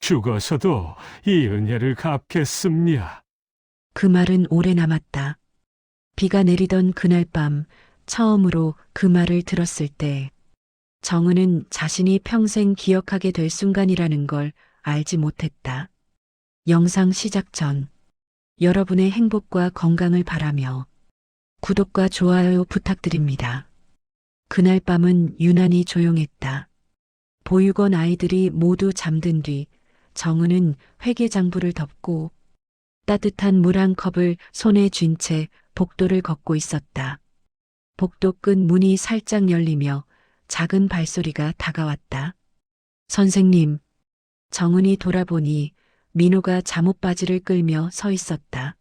죽어서도 이 은혜를 갚겠습니다. 그 말은 오래 남았다. 비가 내리던 그날 밤 처음으로 그 말을 들었을 때 정은은 자신이 평생 기억하게 될 순간이라는 걸 알지 못했다. 영상 시작 전 여러분의 행복과 건강을 바라며 구독과 좋아요 부탁드립니다. 그날 밤은 유난히 조용했다. 보육원 아이들이 모두 잠든 뒤 정은은 회계장부를 덮고 따뜻한 물 한 컵을 손에 쥔 채 복도를 걷고 있었다. 복도 끝 문이 살짝 열리며 작은 발소리가 다가왔다. 선생님, 정은이 돌아보니 민호가 잠옷바지를 끌며 서 있었다.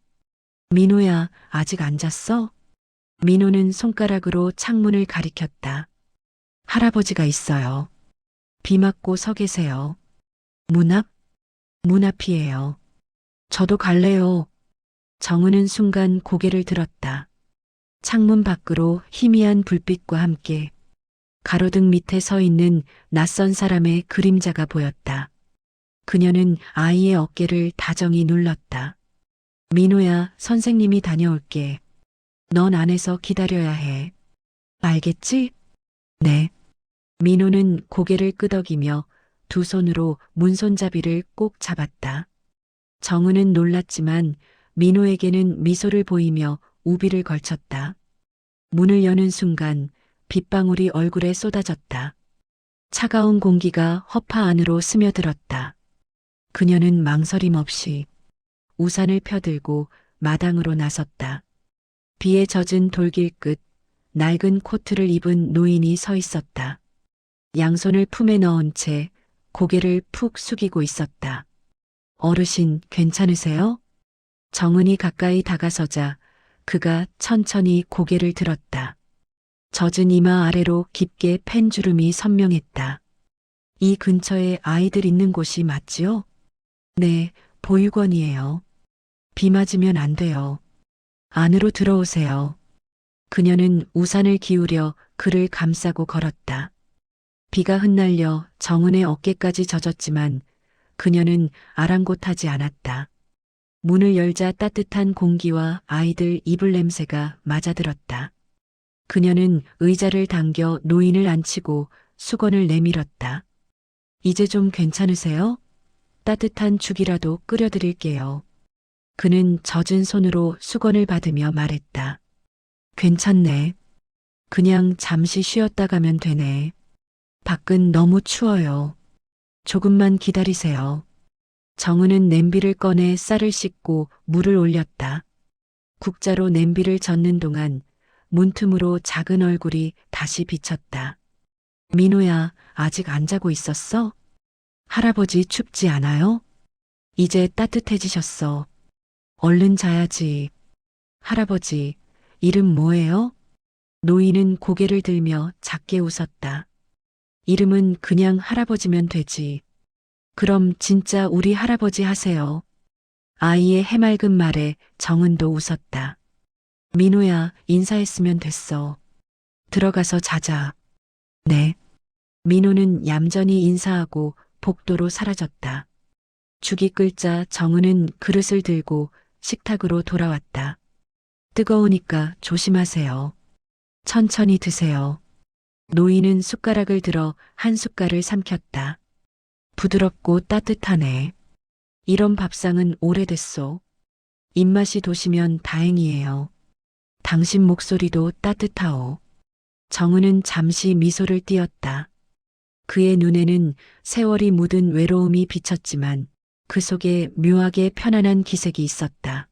민호야, 아직 안 잤어? 민호는 손가락으로 창문을 가리켰다. 할아버지가 있어요. 비 맞고 서 계세요. 문 앞? 문 앞이에요. 저도 갈래요. 정은은 순간 고개를 들었다. 창문 밖으로 희미한 불빛과 함께 가로등 밑에 서 있는 낯선 사람의 그림자가 보였다. 그녀는 아이의 어깨를 다정히 눌렀다. 민호야, 선생님이 다녀올게. 넌 안에서 기다려야 해. 알겠지? 네. 민호는 고개를 끄덕이며 두 손으로 문손잡이를 꼭 잡았다. 정은은 놀랐지만 민호에게는 미소를 보이며 우비를 걸쳤다. 문을 여는 순간 빗방울이 얼굴에 쏟아졌다. 차가운 공기가 허파 안으로 스며들었다. 그녀는 망설임 없이 우산을 펴들고 마당으로 나섰다. 비에 젖은 돌길 끝 낡은 코트를 입은 노인이 서 있었다. 양손을 품에 넣은 채 고개를 푹 숙이고 있었다. 어르신, 괜찮으세요? 정은이 가까이 다가서자 그가 천천히 고개를 들었다. 젖은 이마 아래로 깊게 팬 주름이 선명했다. 이 근처에 아이들 있는 곳이 맞지요? 네, 보육원이에요. 비 맞으면 안 돼요. 안으로 들어오세요. 그녀는 우산을 기울여 그를 감싸고 걸었다. 비가 흩날려 정은의 어깨까지 젖었지만 그녀는 아랑곳하지 않았다. 문을 열자 따뜻한 공기와 아이들 이불 냄새가 맞아들었다. 그녀는 의자를 당겨 노인을 앉히고 수건을 내밀었다. 이제 좀 괜찮으세요? 따뜻한 죽이라도 끓여드릴게요. 그는 젖은 손으로 수건을 받으며 말했다. 괜찮네. 그냥 잠시 쉬었다 가면 되네. 밖은 너무 추워요. 조금만 기다리세요. 정은은 냄비를 꺼내 쌀을 씻고 물을 올렸다. 국자로 냄비를 젓는 동안 문틈으로 작은 얼굴이 다시 비쳤다. 민호야, 아직 안 자고 있었어? 할아버지 춥지 않아요? 이제 따뜻해지셨어. 얼른 자야지. 할아버지, 이름 뭐예요? 노인은 고개를 들며 작게 웃었다. 이름은 그냥 할아버지면 되지. 그럼 진짜 우리 할아버지 하세요. 아이의 해맑은 말에 정은도 웃었다. 민호야, 인사했으면 됐어. 들어가서 자자. 네. 민호는 얌전히 인사하고 복도로 사라졌다. 죽이 끓자 정은은 그릇을 들고 식탁으로 돌아왔다. 뜨거우니까 조심하세요. 천천히 드세요. 노인은 숟가락을 들어 한 숟갈을 삼켰다. 부드럽고 따뜻하네. 이런 밥상은 오래됐소. 입맛이 도시면 다행이에요. 당신 목소리도 따뜻하오. 정은은 잠시 미소를 띄었다. 그의 눈에는 세월이 묻은 외로움이 비쳤지만 그 속에 묘하게 편안한 기색이 있었다.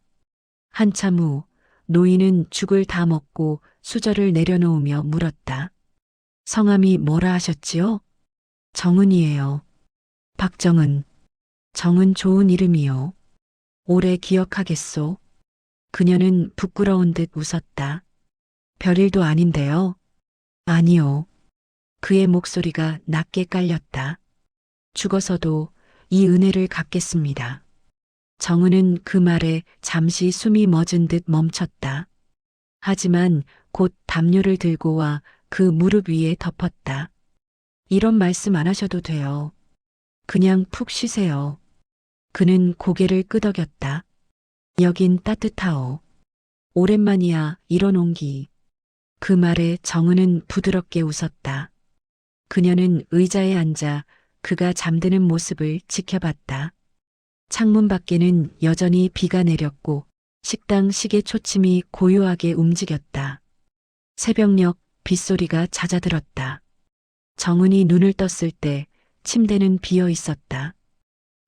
한참 후 노인은 죽을 다 먹고 수저를 내려놓으며 물었다. 성함이 뭐라 하셨지요? 정은이에요. 박정은. 정은 좋은 이름이요. 오래 기억하겠소. 그녀는 부끄러운 듯 웃었다. 별일도 아닌데요. 아니요. 그의 목소리가 낮게 깔렸다. 죽어서도 이 은혜를 갚겠습니다. 정은은 그 말에 잠시 숨이 멎은 듯 멈췄다. 하지만 곧 담요를 들고 와 그 무릎 위에 덮었다. 이런 말씀 안 하셔도 돼요. 그냥 푹 쉬세요. 그는 고개를 끄덕였다. 여긴 따뜻하오. 오랜만이야, 이런 온기. 그 말에 정은은 부드럽게 웃었다. 그녀는 의자에 앉아 그가 잠드는 모습을 지켜봤다. 창문 밖에는 여전히 비가 내렸고 식당 시계 초침이 고요하게 움직였다. 새벽녘 빗소리가 잦아들었다. 정은이 눈을 떴을 때 침대는 비어 있었다.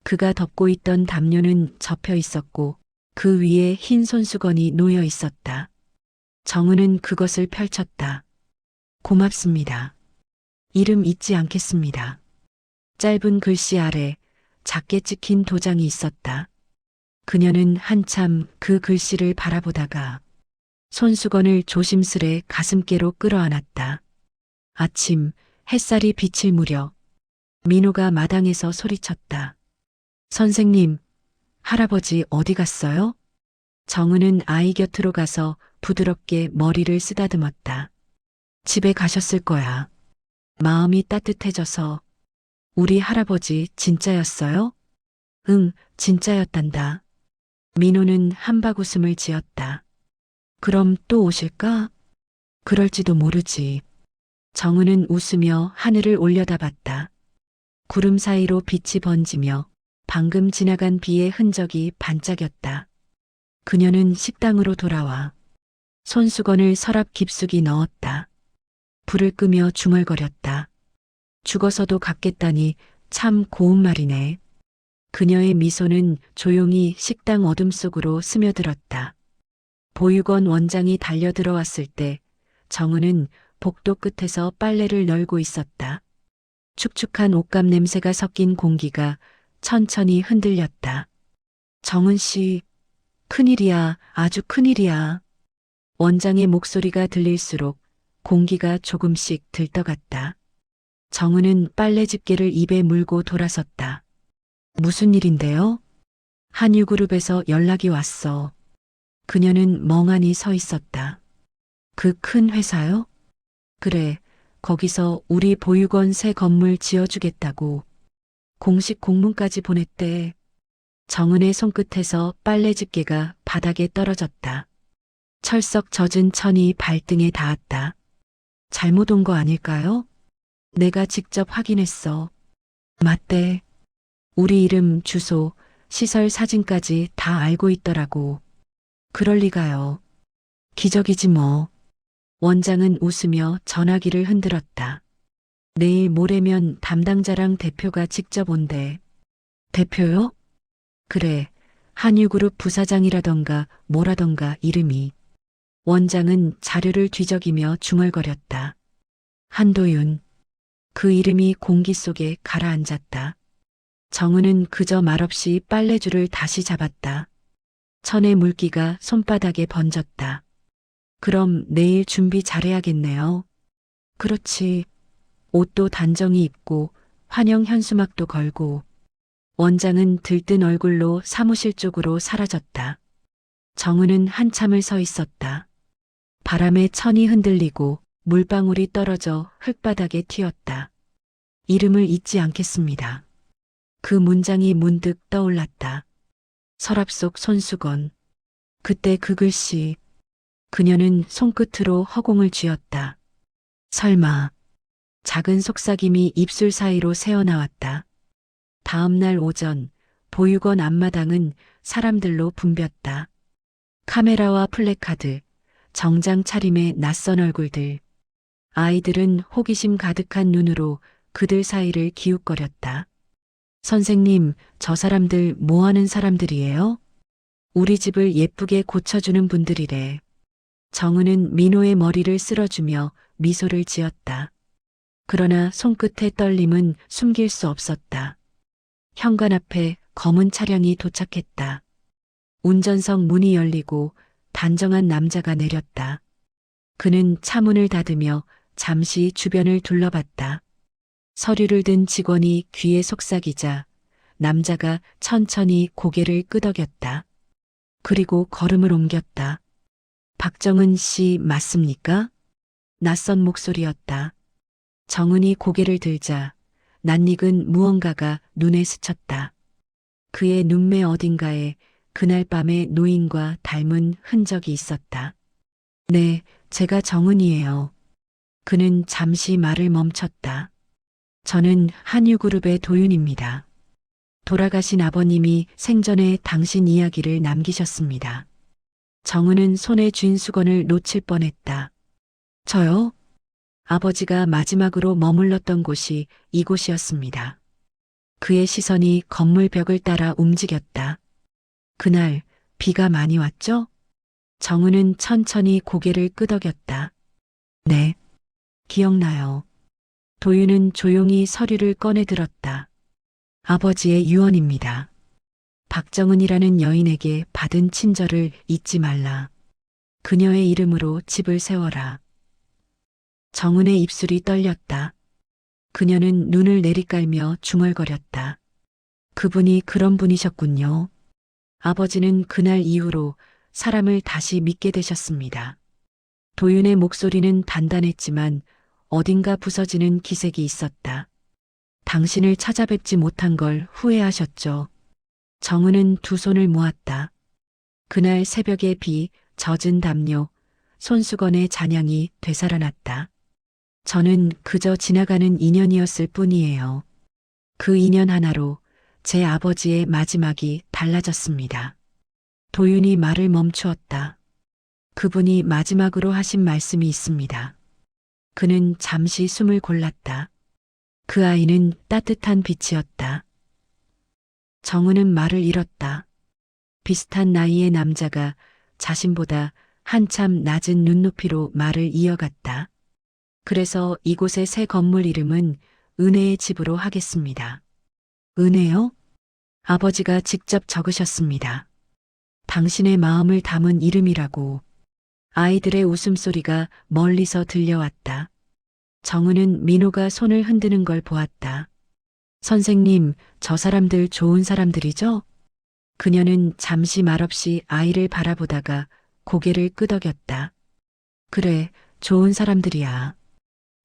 그가 덮고 있던 담요는 접혀 있었고 그 위에 흰 손수건이 놓여 있었다. 정은은 그것을 펼쳤다. 고맙습니다. 이름 잊지 않겠습니다. 짧은 글씨 아래 작게 찍힌 도장이 있었다. 그녀는 한참 그 글씨를 바라보다가 손수건을 조심스레 가슴께로 끌어안았다. 아침 햇살이 비칠 무렵 민호가 마당에서 소리쳤다. 선생님, 할아버지 어디 갔어요? 정은은 아이 곁으로 가서 부드럽게 머리를 쓰다듬었다. 집에 가셨을 거야. 마음이 따뜻해져서. 우리 할아버지 진짜였어요? 응, 진짜였단다. 민호는 한박웃음을 지었다. 그럼 또 오실까? 그럴지도 모르지. 정은은 웃으며 하늘을 올려다봤다. 구름 사이로 빛이 번지며 방금 지나간 비의 흔적이 반짝였다. 그녀는 식당으로 돌아와 손수건을 서랍 깊숙이 넣었다. 불을 끄며 중얼거렸다. 죽어서도 갖겠다니 참 고운 말이네. 그녀의 미소는 조용히 식당 어둠 속으로 스며들었다. 보육원 원장이 달려들어왔을 때 정은은 복도 끝에서 빨래를 널고 있었다. 축축한 옷감 냄새가 섞인 공기가 천천히 흔들렸다. 정은 씨, 큰일이야, 아주 큰일이야. 원장의 목소리가 들릴수록 공기가 조금씩 들떠갔다. 정은은 빨래 집게를 입에 물고 돌아섰다. 무슨 일인데요? 한유그룹에서 연락이 왔어. 그녀는 멍하니 서 있었다. 그 큰 회사요? 그래, 거기서 우리 보육원 새 건물 지어주겠다고. 공식 공문까지 보냈대. 정은의 손끝에서 빨래 집게가 바닥에 떨어졌다. 철썩 젖은 천이 발등에 닿았다. 잘못 온 거 아닐까요? 내가 직접 확인했어. 맞대. 우리 이름, 주소, 시설 사진까지 다 알고 있더라고. 그럴 리가요. 기적이지 뭐. 원장은 웃으며 전화기를 흔들었다. 내일 모레면 담당자랑 대표가 직접 온대. 대표요? 그래, 한유그룹 부사장이라던가 뭐라던가 이름이. 원장은 자료를 뒤적이며 중얼거렸다. 한도윤. 그 이름이 공기 속에 가라앉았다. 정은은 그저 말없이 빨래줄을 다시 잡았다. 천의 물기가 손바닥에 번졌다. 그럼 내일 준비 잘해야겠네요. 그렇지. 옷도 단정히 입고 환영 현수막도 걸고. 원장은 들뜬 얼굴로 사무실 쪽으로 사라졌다. 정은은 한참을 서 있었다. 바람에 천이 흔들리고 물방울이 떨어져 흙바닥에 튀었다. 이름을 잊지 않겠습니다. 그 문장이 문득 떠올랐다. 서랍 속 손수건. 그때 그 글씨. 그녀는 손끝으로 허공을 쥐었다. 설마. 작은 속삭임이 입술 사이로 새어나왔다. 다음 날 오전 보육원 앞마당은 사람들로 붐볐다. 카메라와 플래카드, 정장 차림의 낯선 얼굴들. 아이들은 호기심 가득한 눈으로 그들 사이를 기웃거렸다. 선생님, 저 사람들 뭐 하는 사람들이에요? 우리 집을 예쁘게 고쳐주는 분들이래. 정은은 민호의 머리를 쓸어주며 미소를 지었다. 그러나 손끝의 떨림은 숨길 수 없었다. 현관 앞에 검은 차량이 도착했다. 운전석 문이 열리고 단정한 남자가 내렸다. 그는 차문을 닫으며 잠시 주변을 둘러봤다. 서류를 든 직원이 귀에 속삭이자 남자가 천천히 고개를 끄덕였다. 그리고 걸음을 옮겼다. 박정은 씨 맞습니까? 낯선 목소리였다. 정은이 고개를 들자 낯익은 무언가가 눈에 스쳤다. 그의 눈매 어딘가에 그날 밤의 노인과 닮은 흔적이 있었다. 네, 제가 정은이에요. 그는 잠시 말을 멈췄다. 저는 한유그룹의 도윤입니다. 돌아가신 아버님이 생전에 당신 이야기를 남기셨습니다. 정은은 손에 쥔 수건을 놓칠 뻔했다. 저요? 아버지가 마지막으로 머물렀던 곳이 이곳이었습니다. 그의 시선이 건물 벽을 따라 움직였다. 그날 비가 많이 왔죠? 정은은 천천히 고개를 끄덕였다. 네, 기억나요. 도윤은 조용히 서류를 꺼내 들었다. 아버지의 유언입니다. 박정은이라는 여인에게 받은 친절을 잊지 말라. 그녀의 이름으로 집을 세워라. 정은의 입술이 떨렸다. 그녀는 눈을 내리깔며 중얼거렸다. 그분이 그런 분이셨군요. 아버지는 그날 이후로 사람을 다시 믿게 되셨습니다. 도윤의 목소리는 단단했지만 어딘가 부서지는 기색이 있었다. 당신을 찾아뵙지 못한 걸 후회하셨죠. 정은은 두 손을 모았다. 그날 새벽의 비, 젖은 담요, 손수건의 잔향이 되살아났다. 저는 그저 지나가는 인연이었을 뿐이에요. 그 인연 하나로 제 아버지의 마지막이 달라졌습니다. 도윤이 말을 멈추었다. 그분이 마지막으로 하신 말씀이 있습니다. 그는 잠시 숨을 골랐다. 그 아이는 따뜻한 빛이었다. 정은은 말을 잃었다. 비슷한 나이의 남자가 자신보다 한참 낮은 눈높이로 말을 이어갔다. 그래서 이곳의 새 건물 이름은 은혜의 집으로 하겠습니다. 은혜요? 아버지가 직접 적으셨습니다. 당신의 마음을 담은 이름이라고. 아이들의 웃음소리가 멀리서 들려왔다. 정은은 민호가 손을 흔드는 걸 보았다. 선생님, 저 사람들 좋은 사람들이죠? 그녀는 잠시 말없이 아이를 바라보다가 고개를 끄덕였다. 그래, 좋은 사람들이야.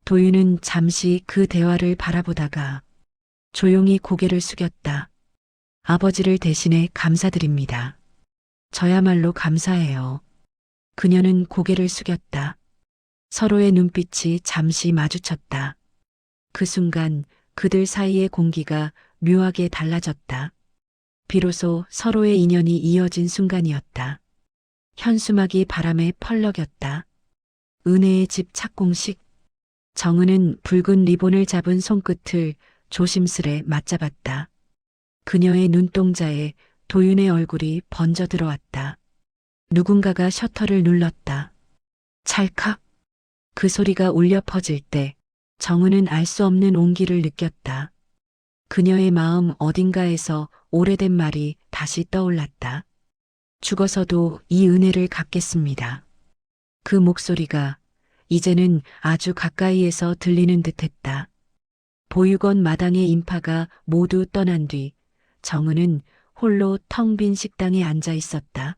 도윤은 잠시 그 대화를 바라보다가 조용히 고개를 숙였다. 아버지를 대신해 감사드립니다. 저야말로 감사해요. 그녀는 고개를 숙였다. 서로의 눈빛이 잠시 마주쳤다. 그 순간 그들 사이의 공기가 묘하게 달라졌다. 비로소 서로의 인연이 이어진 순간이었다. 현수막이 바람에 펄럭였다. 은혜의 집 착공식. 정은은 붉은 리본을 잡은 손끝을 조심스레 맞잡았다. 그녀의 눈동자에 도윤의 얼굴이 번져 들어왔다. 누군가가 셔터를 눌렀다. 찰칵. 그 소리가 울려 퍼질 때 정은은 알 수 없는 온기를 느꼈다. 그녀의 마음 어딘가에서 오래된 말이 다시 떠올랐다. 죽어서도 이 은혜를 갚겠습니다. 그 목소리가 이제는 아주 가까이에서 들리는 듯했다. 보육원 마당의 인파가 모두 떠난 뒤 정은은 홀로 텅 빈 식당에 앉아 있었다.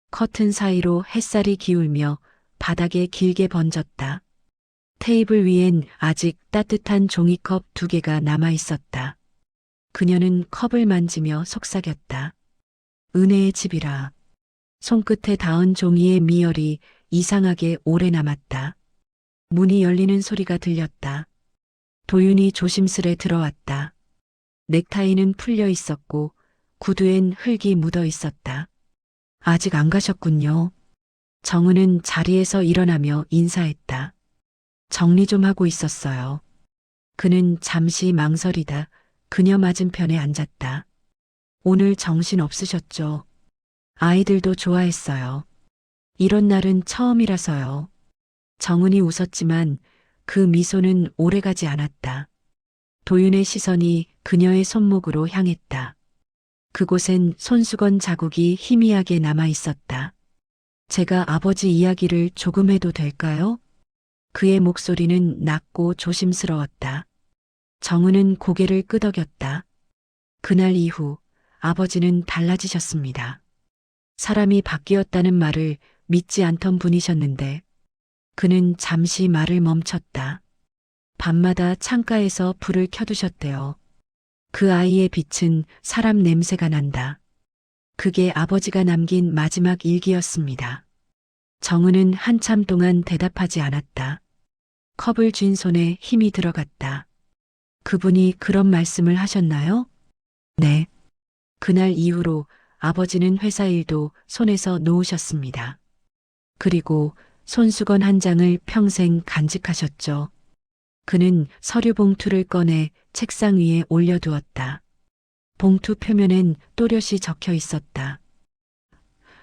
커튼 사이로 햇살이 기울며 바닥에 길게 번졌다. 테이블 위엔 아직 따뜻한 종이컵 2개가 남아 있었다. 그녀는 컵을 만지며 속삭였다. 은혜의 집이라. 손끝에 닿은 종이의 미열이 이상하게 오래 남았다. 문이 열리는 소리가 들렸다. 도윤이 조심스레 들어왔다. 넥타이는 풀려 있었고 구두엔 흙이 묻어 있었다. 아직 안 가셨군요. 정은은 자리에서 일어나며 인사했다. 정리 좀 하고 있었어요. 그는 잠시 망설이다 그녀 맞은편에 앉았다. 오늘 정신 없으셨죠? 아이들도 좋아했어요. 이런 날은 처음이라서요. 정은이 웃었지만 그 미소는 오래가지 않았다. 도윤의 시선이 그녀의 손목으로 향했다. 그곳엔 손수건 자국이 희미하게 남아 있었다. 제가 아버지 이야기를 조금 해도 될까요? 그의 목소리는 낮고 조심스러웠다. 정은은 고개를 끄덕였다. 그날 이후 아버지는 달라지셨습니다. 사람이 바뀌었다는 말을 믿지 않던 분이셨는데 그는 잠시 말을 멈췄다. 밤마다 창가에서 불을 켜두셨대요. 그 아이의 빛은 사람 냄새가 난다. 그게 아버지가 남긴 마지막 일기였습니다. 정은은 한참 동안 대답하지 않았다. 컵을 쥔 손에 힘이 들어갔다. 그분이 그런 말씀을 하셨나요? 네. 그날 이후로 아버지는 회사 일도 손에서 놓으셨습니다. 그리고 손수건 한 장을 평생 간직하셨죠. 그는 서류 봉투를 꺼내 책상 위에 올려두었다. 봉투 표면엔 또렷이 적혀 있었다.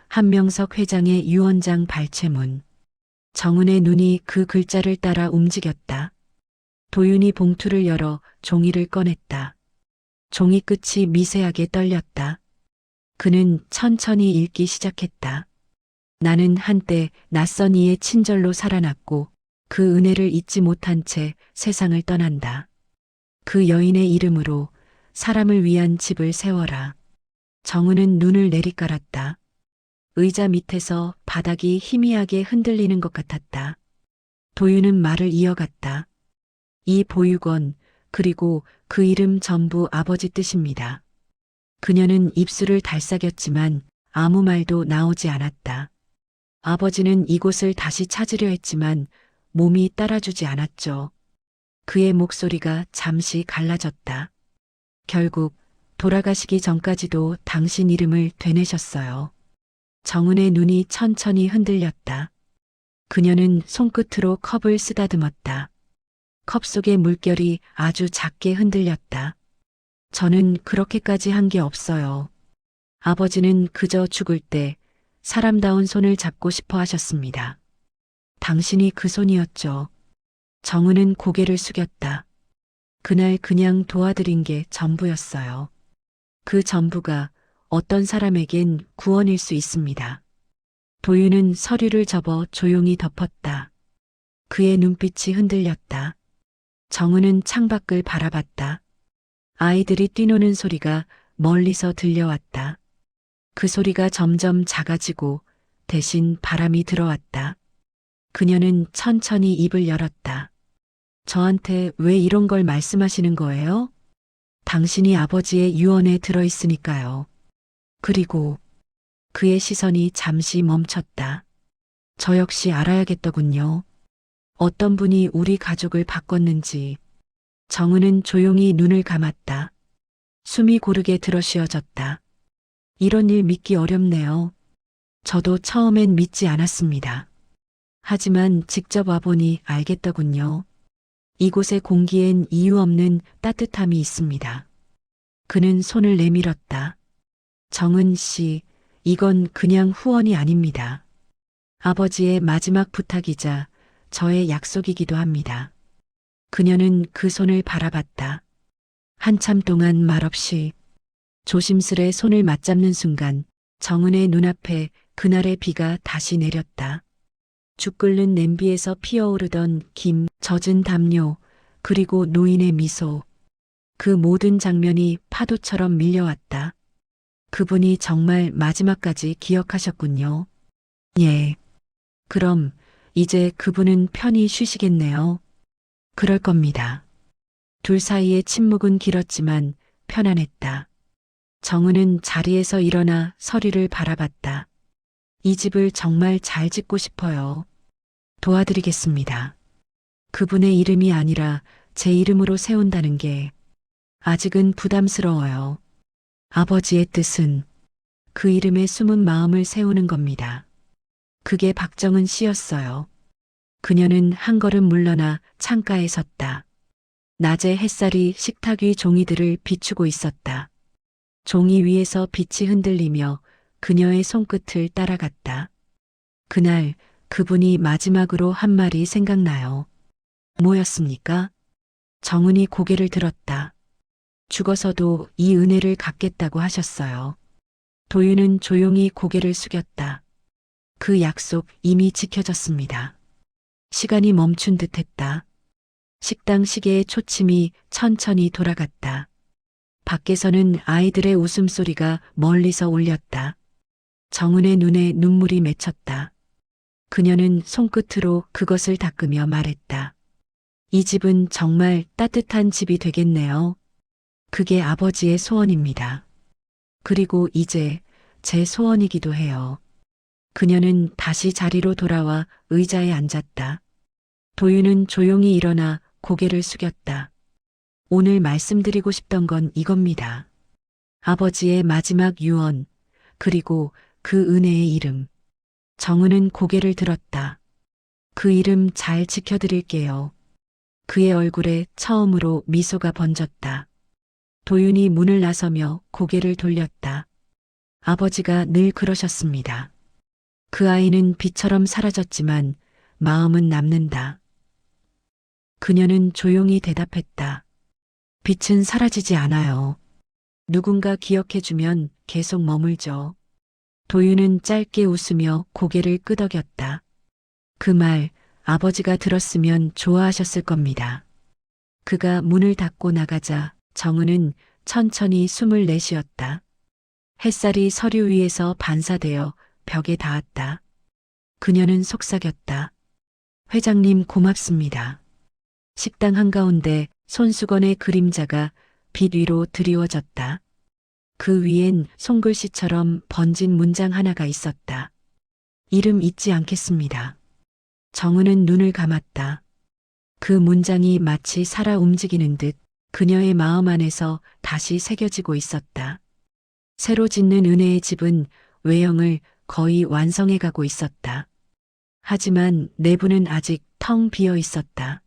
한명석 회장의 유언장 발췌문. 정은의 눈이 그 글자를 따라 움직였다. 도윤이 봉투를 열어 종이를 꺼냈다. 종이 끝이 미세하게 떨렸다. 그는 천천히 읽기 시작했다. 나는 한때 낯선 이의 친절로 살아났고 그 은혜를 잊지 못한 채 세상을 떠난다. 그 여인의 이름으로 사람을 위한 집을 세워라. 정은은 눈을 내리깔았다. 의자 밑에서 바닥이 희미하게 흔들리는 것 같았다. 도윤은 말을 이어갔다. 이 보육원, 그리고 그 이름 전부 아버지 뜻입니다. 그녀는 입술을 달싹였지만 아무 말도 나오지 않았다. 아버지는 이곳을 다시 찾으려 했지만 몸이 따라주지 않았죠. 그의 목소리가 잠시 갈라졌다. 결국 돌아가시기 전까지도 당신 이름을 되뇌셨어요. 정은의 눈이 천천히 흔들렸다. 그녀는 손끝으로 컵을 쓰다듬었다. 컵 속의 물결이 아주 작게 흔들렸다. 저는 그렇게까지 한 게 없어요. 아버지는 그저 죽을 때 사람다운 손을 잡고 싶어 하셨습니다. 당신이 그 손이었죠. 정은은 고개를 숙였다. 그날 그냥 도와드린 게 전부였어요. 그 전부가 어떤 사람에겐 구원일 수 있습니다. 도윤은 서류를 접어 조용히 덮었다. 그의 눈빛이 흔들렸다. 정은은 창밖을 바라봤다. 아이들이 뛰노는 소리가 멀리서 들려왔다. 그 소리가 점점 작아지고 대신 바람이 들어왔다. 그녀는 천천히 입을 열었다. 저한테 왜 이런 걸 말씀하시는 거예요? 당신이 아버지의 유언에 들어있으니까요. 그리고 그의 시선이 잠시 멈췄다. 저 역시 알아야겠더군요. 어떤 분이 우리 가족을 바꿨는지. 정은은 조용히 눈을 감았다. 숨이 고르게 들어쉬어졌다. 이런 일 믿기 어렵네요. 저도 처음엔 믿지 않았습니다. 하지만 직접 와보니 알겠더군요. 이곳의 공기엔 이유 없는 따뜻함이 있습니다. 그는 손을 내밀었다. 정은 씨, 이건 그냥 후원이 아닙니다. 아버지의 마지막 부탁이자 저의 약속이기도 합니다. 그녀는 그 손을 바라봤다. 한참 동안 말없이 조심스레 손을 맞잡는 순간 정은의 눈앞에 그날의 비가 다시 내렸다. 죽 끓는 냄비에서 피어오르던 김, 젖은 담요, 그리고 노인의 미소. 그 모든 장면이 파도처럼 밀려왔다. 그분이 정말 마지막까지 기억하셨군요. 예. 그럼 이제 그분은 편히 쉬시겠네요. 그럴 겁니다. 둘 사이의 침묵은 길었지만 편안했다. 정은은 자리에서 일어나 서리를 바라봤다. 이 집을 정말 잘 짓고 싶어요. 도와드리겠습니다. 그분의 이름이 아니라 제 이름으로 세운다는 게 아직은 부담스러워요. 아버지의 뜻은 그 이름에 숨은 마음을 세우는 겁니다. 그게 박정은 씨였어요. 그녀는 한 걸음 물러나 창가에 섰다. 낮의 햇살이 식탁 위 종이들을 비추고 있었다. 종이 위에서 빛이 흔들리며 그녀의 손끝을 따라갔다. 그날 그분이 마지막으로 한 말이 생각나요. 뭐였습니까? 정은이 고개를 들었다. 죽어서도 이 은혜를 갚겠다고 하셨어요. 도윤은 조용히 고개를 숙였다. 그 약속 이미 지켜졌습니다. 시간이 멈춘 듯했다. 식당 시계의 초침이 천천히 돌아갔다. 밖에서는 아이들의 웃음소리가 멀리서 울렸다. 정은의 눈에 눈물이 맺혔다. 그녀는 손끝으로 그것을 닦으며 말했다. 이 집은 정말 따뜻한 집이 되겠네요. 그게 아버지의 소원입니다. 그리고 이제 제 소원이기도 해요. 그녀는 다시 자리로 돌아와 의자에 앉았다. 도윤은 조용히 일어나 고개를 숙였다. 오늘 말씀드리고 싶던 건 이겁니다. 아버지의 마지막 유언, 그리고 그 은혜의 이름. 정은은 고개를 들었다. 그 이름 잘 지켜드릴게요. 그의 얼굴에 처음으로 미소가 번졌다. 도윤이 문을 나서며 고개를 돌렸다. 아버지가 늘 그러셨습니다. 그 아이는 비처럼 사라졌지만 마음은 남는다. 그녀는 조용히 대답했다. 빛은 사라지지 않아요. 누군가 기억해주면 계속 머물죠. 도윤은 짧게 웃으며 고개를 끄덕였다. 그 말 아버지가 들었으면 좋아하셨을 겁니다. 그가 문을 닫고 나가자 정은은 천천히 숨을 내쉬었다. 햇살이 서류 위에서 반사되어 벽에 닿았다. 그녀는 속삭였다. 회장님 고맙습니다. 식당 한가운데 손수건의 그림자가 빛 위로 드리워졌다. 그 위엔 손글씨처럼 번진 문장 하나가 있었다. 이름 잊지 않겠습니다. 정은은 눈을 감았다. 그 문장이 마치 살아 움직이는 듯 그녀의 마음 안에서 다시 새겨지고 있었다. 새로 짓는 은혜의 집은 외형을 거의 완성해 가고 있었다. 하지만 내부는 아직 텅 비어 있었다.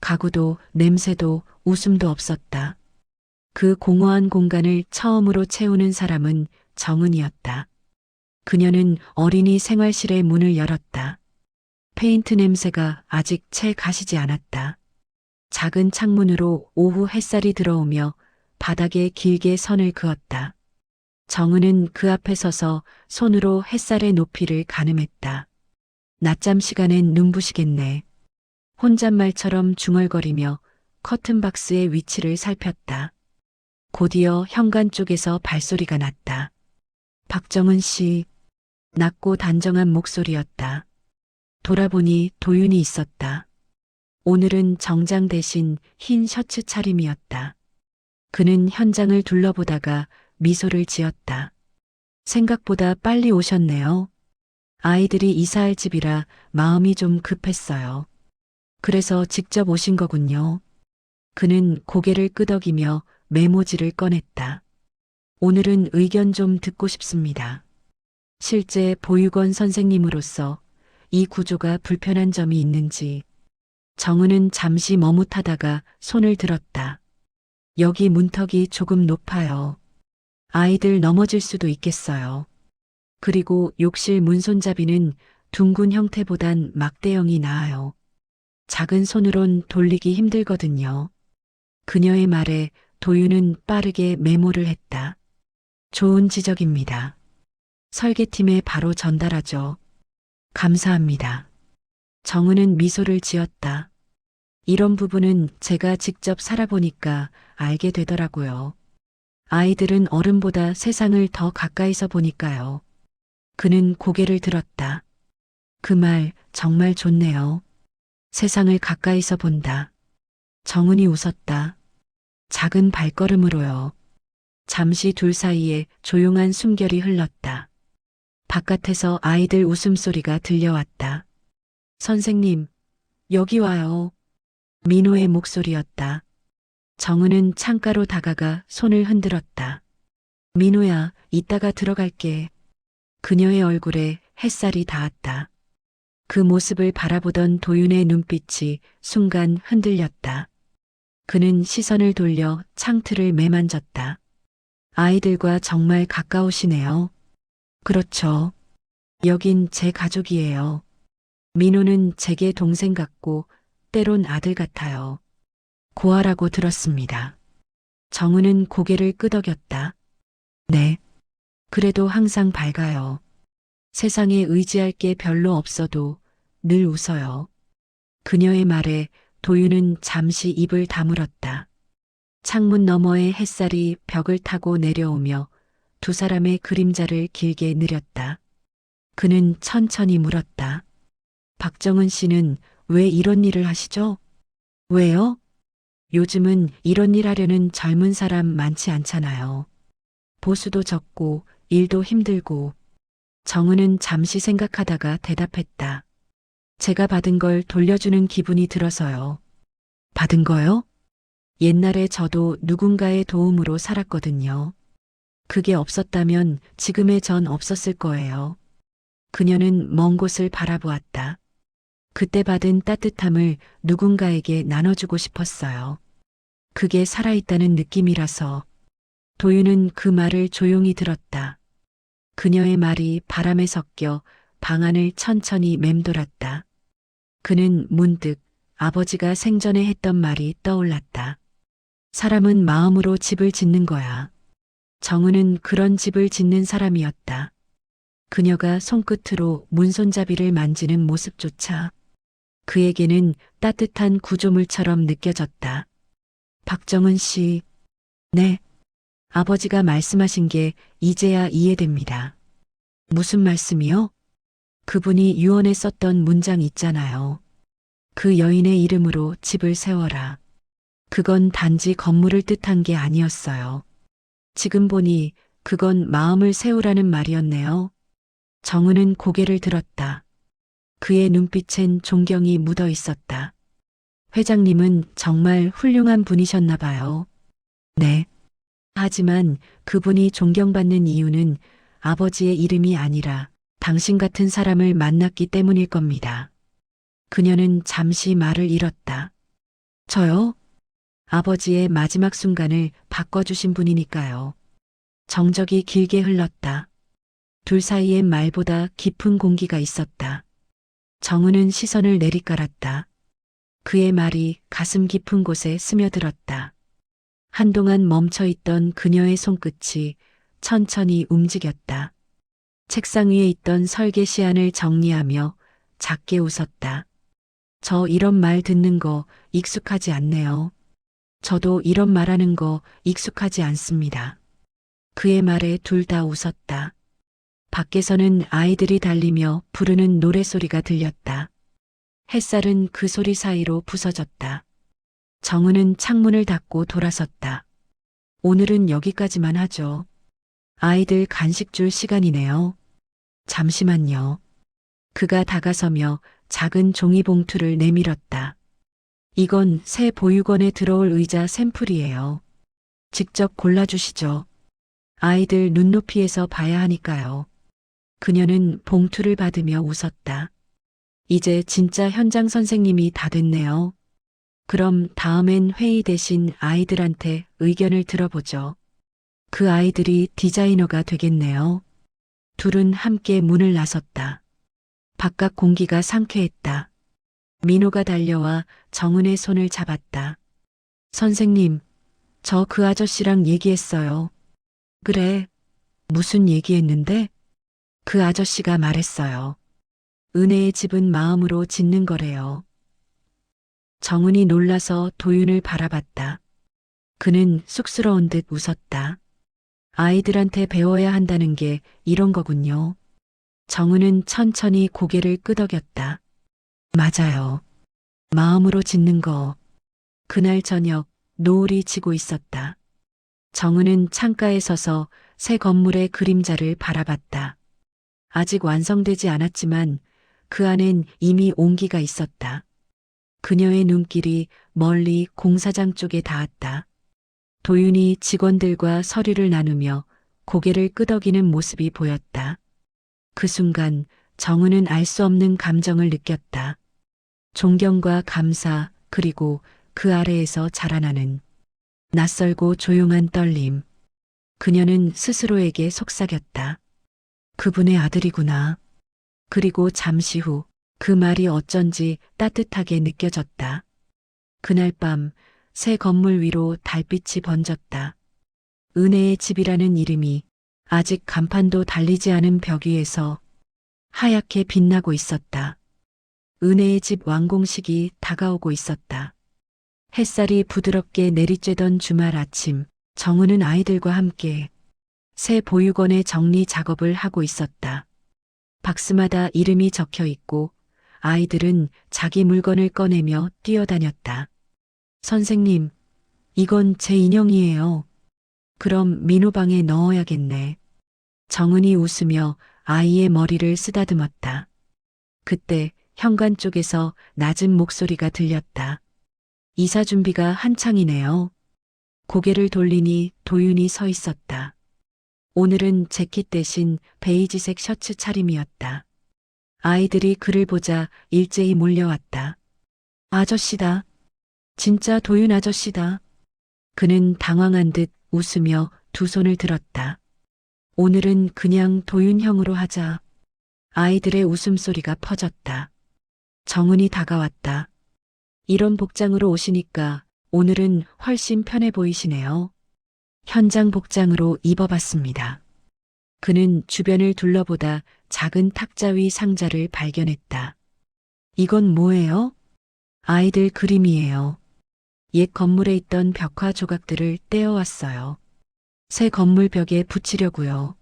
가구도 냄새도 웃음도 없었다. 그 공허한 공간을 처음으로 채우는 사람은 정은이었다. 그녀는 어린이 생활실의 문을 열었다. 페인트 냄새가 아직 채 가시지 않았다. 작은 창문으로 오후 햇살이 들어오며 바닥에 길게 선을 그었다. 정은은 그 앞에 서서 손으로 햇살의 높이를 가늠했다. 낮잠 시간엔 눈부시겠네. 혼잣말처럼 중얼거리며 커튼박스의 위치를 살폈다. 곧이어 현관 쪽에서 발소리가 났다. 박정은 씨. 낮고 단정한 목소리였다. 돌아보니 도윤이 있었다. 오늘은 정장 대신 흰 셔츠 차림이었다. 그는 현장을 둘러보다가 미소를 지었다. 생각보다 빨리 오셨네요. 아이들이 이사할 집이라 마음이 좀 급했어요. 그래서 직접 오신 거군요. 그는 고개를 끄덕이며 메모지를 꺼냈다. 오늘은 의견 좀 듣고 싶습니다. 실제 보육원 선생님으로서 이 구조가 불편한 점이 있는지. 정은은 잠시 머뭇하다가 손을 들었다. 여기 문턱이 조금 높아요. 아이들 넘어질 수도 있겠어요. 그리고 욕실 문손잡이는 둥근 형태보단 막대형이 나아요. 작은 손으론 돌리기 힘들거든요. 그녀의 말에 도윤은 빠르게 메모를 했다. 좋은 지적입니다. 설계팀에 바로 전달하죠. 감사합니다. 정은은 미소를 지었다. 이런 부분은 제가 직접 살아보니까 알게 되더라고요. 아이들은 어른보다 세상을 더 가까이서 보니까요. 그는 고개를 들었다. 그 말 정말 좋네요. 세상을 가까이서 본다. 정은이 웃었다. 작은 발걸음으로요. 잠시 둘 사이에 조용한 숨결이 흘렀다. 바깥에서 아이들 웃음소리가 들려왔다. 선생님, 여기 와요. 민호의 목소리였다. 정은은 창가로 다가가 손을 흔들었다. 민호야, 이따가 들어갈게. 그녀의 얼굴에 햇살이 닿았다. 그 모습을 바라보던 도윤의 눈빛이 순간 흔들렸다. 그는 시선을 돌려 창틀을 매만졌다. 아이들과 정말 가까우시네요. 그렇죠. 여긴 제 가족이에요. 민호는 제게 동생 같고 때론 아들 같아요. 고아라고 들었습니다. 정은은 고개를 끄덕였다. 네. 그래도 항상 밝아요. 세상에 의지할 게 별로 없어도 늘 웃어요. 그녀의 말에 도윤은 잠시 입을 다물었다. 창문 너머의 햇살이 벽을 타고 내려오며 두 사람의 그림자를 길게 느렸다. 그는 천천히 물었다. 박정은 씨는 왜 이런 일을 하시죠? 왜요? 요즘은 이런 일 하려는 젊은 사람 많지 않잖아요. 보수도 적고 일도 힘들고. 정은은 잠시 생각하다가 대답했다. 제가 받은 걸 돌려주는 기분이 들어서요. 받은 거요? 옛날에 저도 누군가의 도움으로 살았거든요. 그게 없었다면 지금의 전 없었을 거예요. 그녀는 먼 곳을 바라보았다. 그때 받은 따뜻함을 누군가에게 나눠주고 싶었어요. 그게 살아있다는 느낌이라서. 도윤은 그 말을 조용히 들었다. 그녀의 말이 바람에 섞여 방 안을 천천히 맴돌았다. 그는 문득 아버지가 생전에 했던 말이 떠올랐다. 사람은 마음으로 집을 짓는 거야. 정은은 그런 집을 짓는 사람이었다. 그녀가 손끝으로 문손잡이를 만지는 모습조차 그에게는 따뜻한 구조물처럼 느껴졌다. 박정은 씨, 네. 아버지가 말씀하신 게 이제야 이해됩니다. 무슨 말씀이요? 그분이 유언에 썼던 문장 있잖아요. 그 여인의 이름으로 집을 세워라. 그건 단지 건물을 뜻한 게 아니었어요. 지금 보니 그건 마음을 세우라는 말이었네요. 정은은 고개를 들었다. 그의 눈빛엔 존경이 묻어 있었다. 회장님은 정말 훌륭한 분이셨나 봐요. 네. 하지만 그분이 존경받는 이유는 아버지의 이름이 아니라 당신 같은 사람을 만났기 때문일 겁니다. 그녀는 잠시 말을 잃었다. 저요? 아버지의 마지막 순간을 바꿔주신 분이니까요. 정적이 길게 흘렀다. 둘 사이엔 말보다 깊은 공기가 있었다. 정은은 시선을 내리깔았다. 그의 말이 가슴 깊은 곳에 스며들었다. 한동안 멈춰있던 그녀의 손끝이 천천히 움직였다. 책상 위에 있던 설계 시안을 정리하며 작게 웃었다. 저 이런 말 듣는 거 익숙하지 않네요. 저도 이런 말하는 거 익숙하지 않습니다. 그의 말에 둘 다 웃었다. 밖에서는 아이들이 달리며 부르는 노래소리가 들렸다. 햇살은 그 소리 사이로 부서졌다. 정은은 창문을 닫고 돌아섰다. 오늘은 여기까지만 하죠. 아이들 간식 줄 시간이네요. 잠시만요. 그가 다가서며 작은 종이봉투를 내밀었다. 이건 새 보육원에 들어올 의자 샘플이에요. 직접 골라주시죠. 아이들 눈높이에서 봐야 하니까요. 그녀는 봉투를 받으며 웃었다. 이제 진짜 현장 선생님이 다 됐네요. 그럼 다음엔 회의 대신 아이들한테 의견을 들어보죠. 그 아이들이 디자이너가 되겠네요. 둘은 함께 문을 나섰다. 바깥 공기가 상쾌했다. 민호가 달려와 정은의 손을 잡았다. 선생님, 저 그 아저씨랑 얘기했어요. 그래, 무슨 얘기했는데? 그 아저씨가 말했어요. 은혜의 집은 마음으로 짓는 거래요. 정은이 놀라서 도윤을 바라봤다. 그는 쑥스러운 듯 웃었다. 아이들한테 배워야 한다는 게 이런 거군요. 정은은 천천히 고개를 끄덕였다. 맞아요. 마음으로 짓는 거. 그날 저녁 노을이 지고 있었다. 정은은 창가에 서서 새 건물의 그림자를 바라봤다. 아직 완성되지 않았지만 그 안엔 이미 온기가 있었다. 그녀의 눈길이 멀리 공사장 쪽에 닿았다. 도윤이 직원들과 서류를 나누며 고개를 끄덕이는 모습이 보였다. 그 순간 정은은 알 수 없는 감정을 느꼈다. 존경과 감사, 그리고 그 아래에서 자라나는 낯설고 조용한 떨림. 그녀는 스스로에게 속삭였다. 그분의 아들이구나. 그리고 잠시 후 그 말이 어쩐지 따뜻하게 느껴졌다. 그날 밤 새 건물 위로 달빛이 번졌다. 은혜의 집이라는 이름이 아직 간판도 달리지 않은 벽 위에서 하얗게 빛나고 있었다. 은혜의 집 완공식이 다가오고 있었다. 햇살이 부드럽게 내리쬐던 주말 아침, 정은은 아이들과 함께 새 보육원의 정리 작업을 하고 있었다. 박스마다 이름이 적혀 있고 아이들은 자기 물건을 꺼내며 뛰어다녔다. 선생님, 이건 제 인형이에요. 그럼 민호 방에 넣어야겠네. 정은이 웃으며 아이의 머리를 쓰다듬었다. 그때 현관 쪽에서 낮은 목소리가 들렸다. 이사 준비가 한창이네요. 고개를 돌리니 도윤이 서 있었다. 오늘은 재킷 대신 베이지색 셔츠 차림이었다. 아이들이 그를 보자 일제히 몰려왔다. 아저씨다. 진짜 도윤 아저씨다. 그는 당황한 듯 웃으며 두 손을 들었다. 오늘은 그냥 도윤 형으로 하자. 아이들의 웃음소리가 퍼졌다. 정은이 다가왔다. 이런 복장으로 오시니까 오늘은 훨씬 편해 보이시네요. 현장 복장으로 입어봤습니다. 그는 주변을 둘러보다 작은 탁자 위 상자를 발견했다. 이건 뭐예요? 아이들 그림이에요. 옛 건물에 있던 벽화 조각들을 떼어왔어요. 새 건물 벽에 붙이려고요.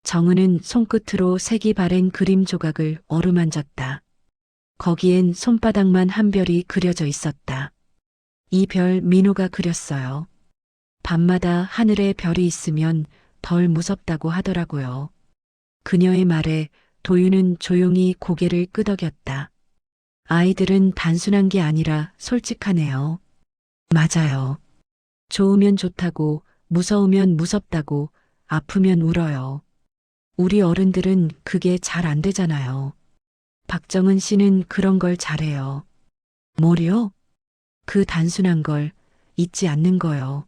정은은 손끝으로 색이 바랜 그림 조각을 어루만졌다. 거기엔 손바닥만 한 별이 그려져 있었다. 이 별 민호가 그렸어요. 밤마다 하늘에 별이 있으면 덜 무섭다고 하더라고요. 그녀의 말에 도윤은 조용히 고개를 끄덕였다. 아이들은 단순한 게 아니라 솔직하네요. 맞아요. 좋으면 좋다고, 무서우면 무섭다고, 아프면 울어요. 우리 어른들은 그게 잘 안 되잖아요. 박정은 씨는 그런 걸 잘해요. 뭐요? 그 단순한 걸 잊지 않는 거요.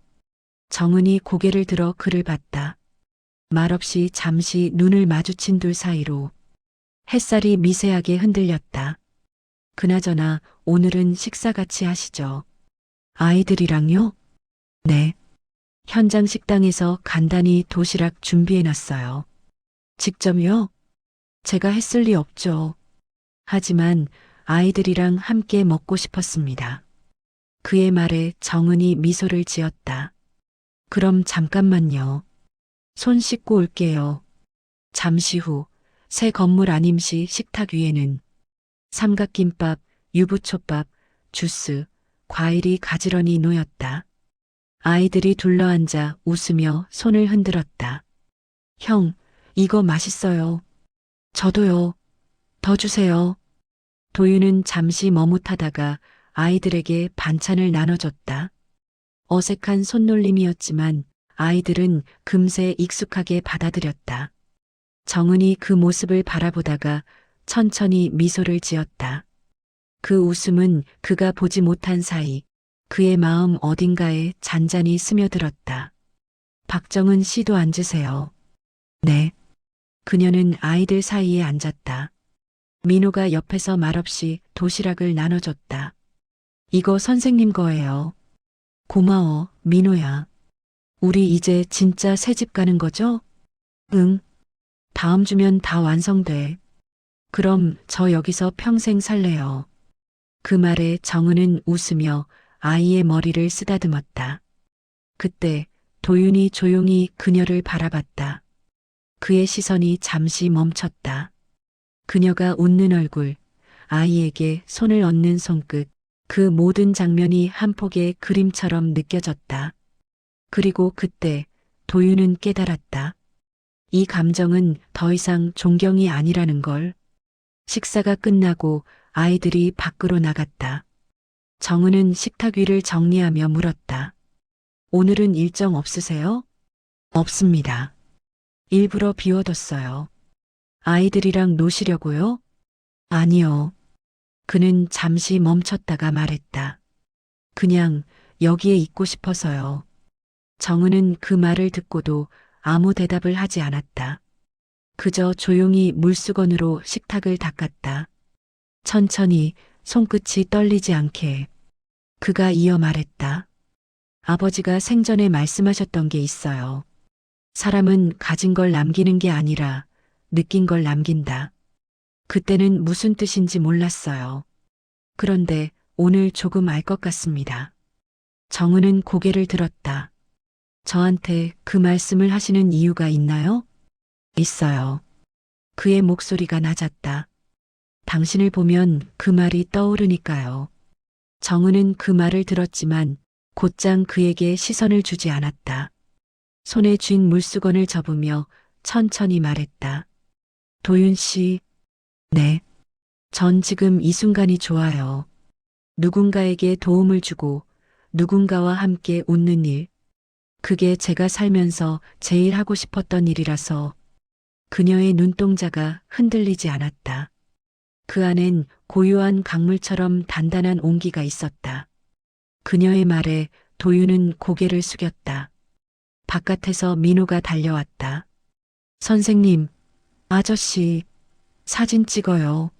정은이 고개를 들어 그를 봤다. 말없이 잠시 눈을 마주친 둘 사이로 햇살이 미세하게 흔들렸다. 그나저나 오늘은 식사 같이 하시죠. 아이들이랑요? 네. 현장 식당에서 간단히 도시락 준비해놨어요. 직접요? 제가 했을 리 없죠. 하지만 아이들이랑 함께 먹고 싶었습니다. 그의 말에 정은이 미소를 지었다. 그럼 잠깐만요. 손 씻고 올게요. 잠시 후 새 건물 안임시 식탁 위에는 삼각김밥, 유부초밥, 주스, 과일이 가지런히 놓였다. 아이들이 둘러앉아 웃으며 손을 흔들었다. 형, 이거 맛있어요. 저도요. 더 주세요. 도윤은 잠시 머뭇하다가 아이들에게 반찬을 나눠줬다. 어색한 손놀림이었지만 아이들은 금세 익숙하게 받아들였다. 정은이 그 모습을 바라보다가 천천히 미소를 지었다. 그 웃음은 그가 보지 못한 사이 그의 마음 어딘가에 잔잔히 스며들었다. 박정은 씨도 앉으세요. 네. 그녀는 아이들 사이에 앉았다. 민호가 옆에서 말없이 도시락을 나눠줬다. 이거 선생님 거예요. 고마워, 민호야. 우리 이제 진짜 새집 가는 거죠? 응. 다음 주면 다 완성돼. 그럼 저 여기서 평생 살래요. 그 말에 정은은 웃으며 아이의 머리를 쓰다듬었다. 그때 도윤이 조용히 그녀를 바라봤다. 그의 시선이 잠시 멈췄다. 그녀가 웃는 얼굴, 아이에게 손을 얹는 손끝, 그 모든 장면이 한 폭의 그림처럼 느껴졌다. 그리고 그때 도윤은 깨달았다. 이 감정은 더 이상 존경이 아니라는 걸. 식사가 끝나고 아이들이 밖으로 나갔다. 정은은 식탁 위를 정리하며 물었다. 오늘은 일정 없으세요? 없습니다. 일부러 비워뒀어요. 아이들이랑 노시려고요? 아니요. 그는 잠시 멈췄다가 말했다. 그냥 여기에 있고 싶어서요. 정은은 그 말을 듣고도 아무 대답을 하지 않았다. 그저 조용히 물수건으로 식탁을 닦았다. 천천히 손끝이 떨리지 않게. 그가 이어 말했다. 아버지가 생전에 말씀하셨던 게 있어요. 사람은 가진 걸 남기는 게 아니라 느낀 걸 남긴다. 그때는 무슨 뜻인지 몰랐어요. 그런데 오늘 조금 알 것 같습니다. 정은은 고개를 들었다. 저한테 그 말씀을 하시는 이유가 있나요? 있어요. 그의 목소리가 낮았다. 당신을 보면 그 말이 떠오르니까요. 정은은 그 말을 들었지만 곧장 그에게 시선을 주지 않았다. 손에 쥔 물수건을 접으며 천천히 말했다. 도윤 씨, 네. 전 지금 이 순간이 좋아요. 누군가에게 도움을 주고 누군가와 함께 웃는 일. 그게 제가 살면서 제일 하고 싶었던 일이라서 그녀의 눈동자가 흔들리지 않았다. 그 안엔 고요한 강물처럼 단단한 온기가 있었다. 그녀의 말에 도윤은 고개를 숙였다. 바깥에서 민호가 달려왔다. 선생님, 아저씨, 사진 찍어요.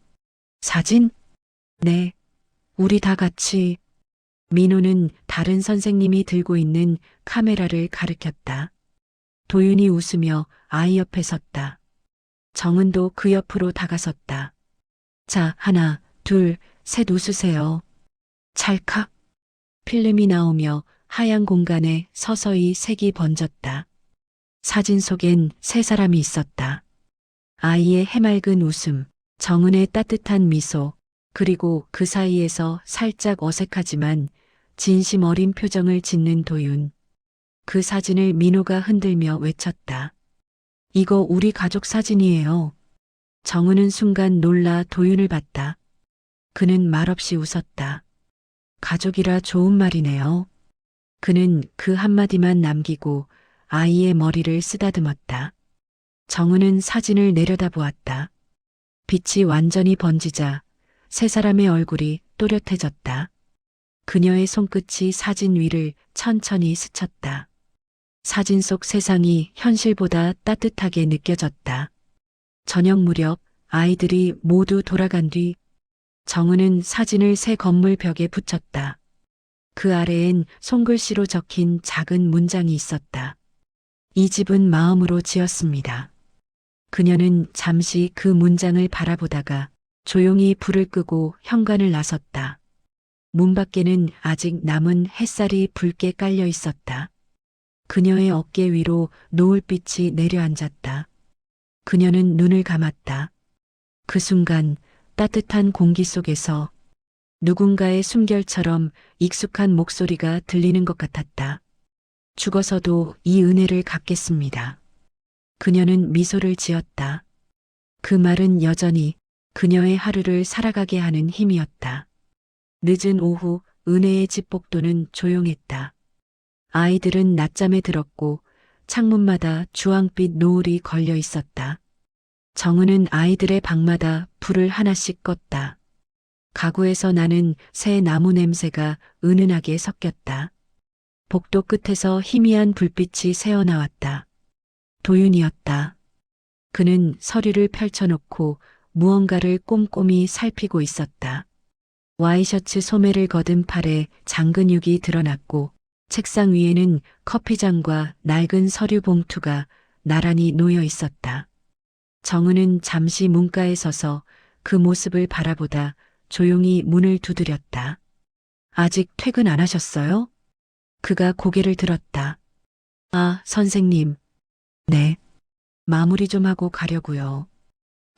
사진? 네, 우리 다 같이. 민호는 다른 선생님이 들고 있는 카메라를 가리켰다. 도윤이 웃으며 아이 옆에 섰다. 정은도 그 옆으로 다가섰다. 자, 하나, 둘, 셋 웃으세요. 찰칵. 필름이 나오며 하얀 공간에 서서히 색이 번졌다. 사진 속엔 세 사람이 있었다. 아이의 해맑은 웃음, 정은의 따뜻한 미소, 그리고 그 사이에서 살짝 어색하지만 진심 어린 표정을 짓는 도윤. 그 사진을 민호가 흔들며 외쳤다. 이거 우리 가족 사진이에요. 정은은 순간 놀라 도윤을 봤다. 그는 말없이 웃었다. 가족이라 좋은 말이네요. 그는 그 한마디만 남기고 아이의 머리를 쓰다듬었다. 정은은 사진을 내려다보았다. 빛이 완전히 번지자 세 사람의 얼굴이 또렷해졌다. 그녀의 손끝이 사진 위를 천천히 스쳤다. 사진 속 세상이 현실보다 따뜻하게 느껴졌다. 저녁 무렵 아이들이 모두 돌아간 뒤 정은은 사진을 새 건물 벽에 붙였다. 그 아래엔 손글씨로 적힌 작은 문장이 있었다. 이 집은 마음으로 지었습니다. 그녀는 잠시 그 문장을 바라보다가 조용히 불을 끄고 현관을 나섰다. 문 밖에는 아직 남은 햇살이 붉게 깔려 있었다. 그녀의 어깨 위로 노을빛이 내려앉았다. 그녀는 눈을 감았다. 그 순간 따뜻한 공기 속에서 누군가의 숨결처럼 익숙한 목소리가 들리는 것 같았다. 죽어서도 이 은혜를 갚겠습니다. 그녀는 미소를 지었다. 그 말은 여전히 그녀의 하루를 살아가게 하는 힘이었다. 늦은 오후 은혜의 집 복도는 조용했다. 아이들은 낮잠에 들었고 창문마다 주황빛 노을이 걸려 있었다. 정은은 아이들의 방마다 불을 하나씩 껐다. 가구에서 나는 새 나무 냄새가 은은하게 섞였다. 복도 끝에서 희미한 불빛이 새어나왔다. 도윤이었다. 그는 서류를 펼쳐놓고 무언가를 꼼꼼히 살피고 있었다. 와이셔츠 소매를 걷은 팔에 장근육이 드러났고 책상 위에는 커피잔과 낡은 서류 봉투가 나란히 놓여 있었다. 정은은 잠시 문가에 서서 그 모습을 바라보다 조용히 문을 두드렸다. 아직 퇴근 안 하셨어요? 그가 고개를 들었다. 아, 선생님. 네. 마무리 좀 하고 가려고요.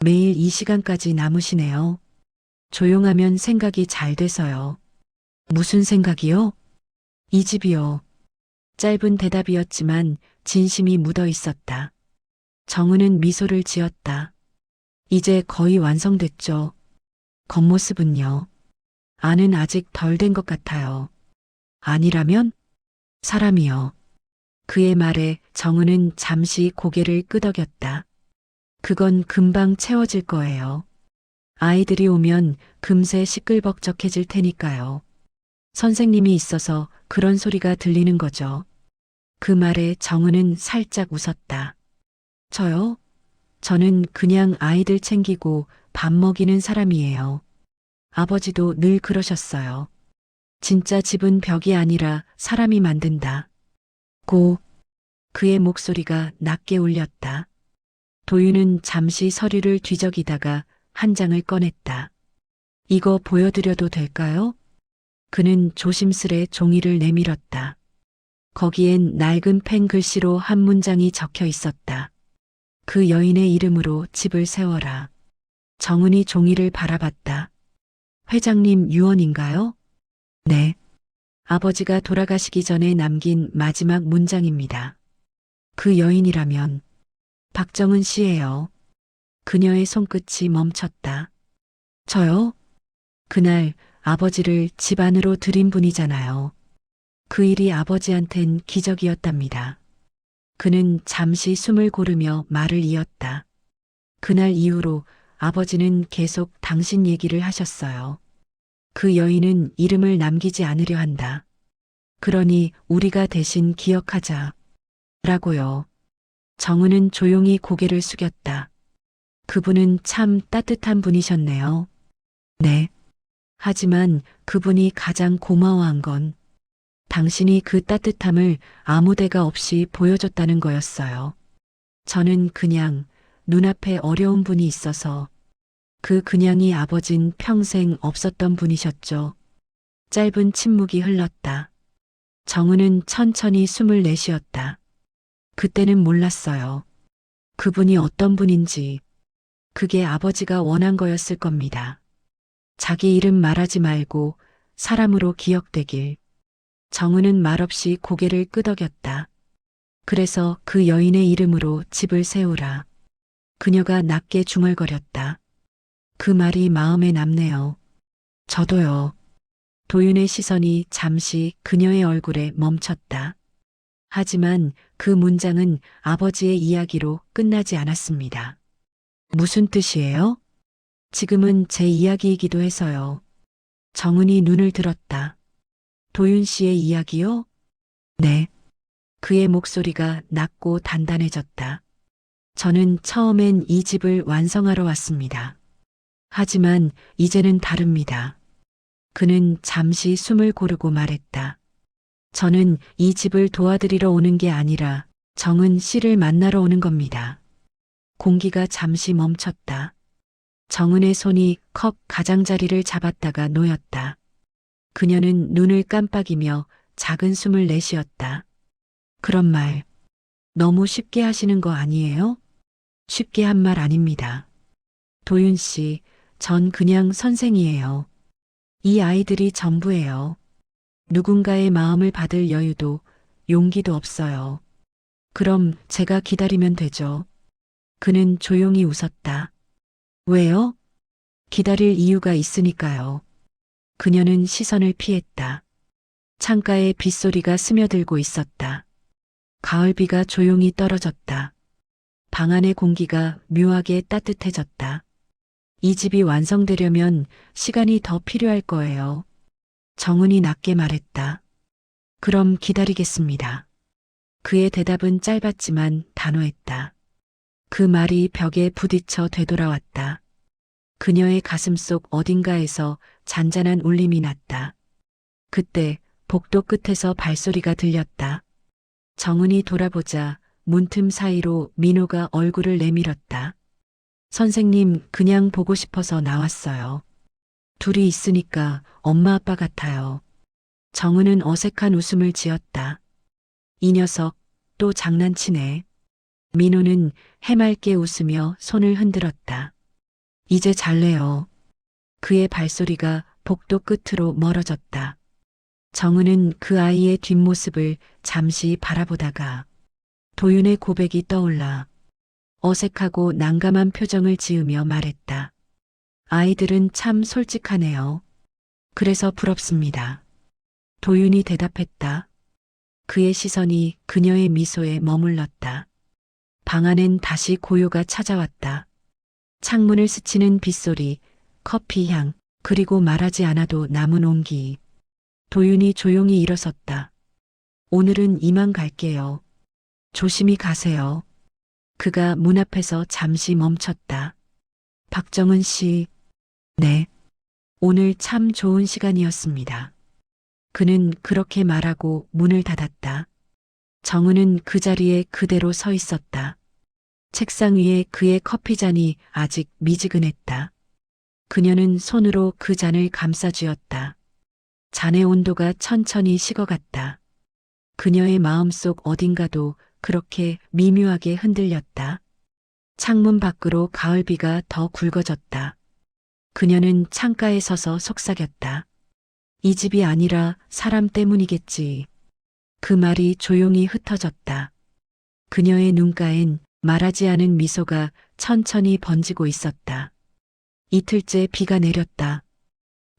매일 이 시간까지 남으시네요. 조용하면 생각이 잘 돼서요. 무슨 생각이요? 이 집이요. 짧은 대답이었지만 진심이 묻어 있었다. 정은은 미소를 지었다. 이제 거의 완성됐죠. 겉모습은요. 안은 아직 덜 된 것 같아요. 아니라면? 사람이요. 그의 말에 정은은 잠시 고개를 끄덕였다. 그건 금방 채워질 거예요. 아이들이 오면 금세 시끌벅적해질 테니까요. 선생님이 있어서 그런 소리가 들리는 거죠. 그 말에 정은은 살짝 웃었다. 저요? 저는 그냥 아이들 챙기고 밥 먹이는 사람이에요. 아버지도 늘 그러셨어요. 진짜 집은 벽이 아니라 사람이 만든다. 그의 목소리가 낮게 울렸다. 도윤은 잠시 서류를 뒤적이다가 한 장을 꺼냈다. 이거 보여드려도 될까요? 그는 조심스레 종이를 내밀었다. 거기엔 낡은 펜 글씨로 한 문장이 적혀 있었다. 그 여인의 이름으로 집을 세워라. 정은이 종이를 바라봤다. 회장님 유언인가요? 네. 아버지가 돌아가시기 전에 남긴 마지막 문장입니다. 그 여인이라면 박정은 씨예요. 그녀의 손끝이 멈췄다. 저요? 그날 아버지를 집 안으로 들인 분이잖아요. 그 일이 아버지한텐 기적이었답니다. 그는 잠시 숨을 고르며 말을 이었다. 그날 이후로 아버지는 계속 당신 얘기를 하셨어요. 그 여인은 이름을 남기지 않으려 한다. 그러니 우리가 대신 기억하자. 라고요. 정은은 조용히 고개를 숙였다. 그분은 참 따뜻한 분이셨네요. 네. 하지만 그분이 가장 고마워한 건 당신이 그 따뜻함을 아무 데가 없이 보여줬다는 거였어요. 저는 그냥 눈앞에 어려운 분이 있어서 그 그냥이 아버진 평생 없었던 분이셨죠. 짧은 침묵이 흘렀다. 정은은 천천히 숨을 내쉬었다. 그때는 몰랐어요. 그분이 어떤 분인지. 그게 아버지가 원한 거였을 겁니다. 자기 이름 말하지 말고 사람으로 기억되길. 정은은 말없이 고개를 끄덕였다. 그래서 그 여인의 이름으로 집을 세우라. 그녀가 낮게 중얼거렸다. 그 말이 마음에 남네요. 저도요. 도윤의 시선이 잠시 그녀의 얼굴에 멈췄다. 하지만 그 문장은 아버지의 이야기로 끝나지 않았습니다. 무슨 뜻이에요? 지금은 제 이야기이기도 해서요. 정은이 눈을 들었다. 도윤 씨의 이야기요? 네. 그의 목소리가 낮고 단단해졌다. 저는 처음엔 이 집을 완성하러 왔습니다. 하지만 이제는 다릅니다. 그는 잠시 숨을 고르고 말했다. 저는 이 집을 도와드리러 오는 게 아니라 정은 씨를 만나러 오는 겁니다. 공기가 잠시 멈췄다. 정은의 손이 컵 가장자리를 잡았다가 놓였다. 그녀는 눈을 깜빡이며 작은 숨을 내쉬었다. 그런 말 너무 쉽게 하시는 거 아니에요? 쉽게 한 말 아닙니다. 도윤 씨, 전 그냥 선생이에요. 이 아이들이 전부예요. 누군가의 마음을 받을 여유도 용기도 없어요. 그럼 제가 기다리면 되죠. 그는 조용히 웃었다. 왜요? 기다릴 이유가 있으니까요. 그녀는 시선을 피했다. 창가에 빗소리가 스며들고 있었다. 가을비가 조용히 떨어졌다. 방 안의 공기가 묘하게 따뜻해졌다. 이 집이 완성되려면 시간이 더 필요할 거예요. 정은이 낮게 말했다. 그럼 기다리겠습니다. 그의 대답은 짧았지만 단호했다. 그 말이 벽에 부딪혀 되돌아왔다. 그녀의 가슴속 어딘가에서 잔잔한 울림이 났다. 그때 복도 끝에서 발소리가 들렸다. 정은이 돌아보자 문틈 사이로 민호가 얼굴을 내밀었다. 선생님, 그냥 보고 싶어서 나왔어요. 둘이 있으니까 엄마 아빠 같아요. 정은은 어색한 웃음을 지었다. 이 녀석 또 장난치네. 민호는 해맑게 웃으며 손을 흔들었다. 이제 잘래요. 그의 발소리가 복도 끝으로 멀어졌다. 정은은 그 아이의 뒷모습을 잠시 바라보다가 도윤의 고백이 떠올라 어색하고 난감한 표정을 지으며 말했다. 아이들은 참 솔직하네요. 그래서 부럽습니다. 도윤이 대답했다. 그의 시선이 그녀의 미소에 머물렀다. 방 안엔 다시 고요가 찾아왔다. 창문을 스치는 빗소리, 커피 향, 그리고 말하지 않아도 남은 온기. 도윤이 조용히 일어섰다. 오늘은 이만 갈게요. 조심히 가세요. 그가 문 앞에서 잠시 멈췄다. 박정은 씨, 네. 오늘 참 좋은 시간이었습니다. 그는 그렇게 말하고 문을 닫았다. 정은은 그 자리에 그대로 서 있었다. 책상 위에 그의 커피잔이 아직 미지근했다. 그녀는 손으로 그 잔을 감싸쥐었다. 잔의 온도가 천천히 식어갔다. 그녀의 마음속 어딘가도 그렇게 미묘하게 흔들렸다. 창문 밖으로 가을비가 더 굵어졌다. 그녀는 창가에 서서 속삭였다. 이 집이 아니라 사람 때문이겠지. 그 말이 조용히 흩어졌다. 그녀의 눈가엔 말하지 않은 미소가 천천히 번지고 있었다. 이틀째 비가 내렸다.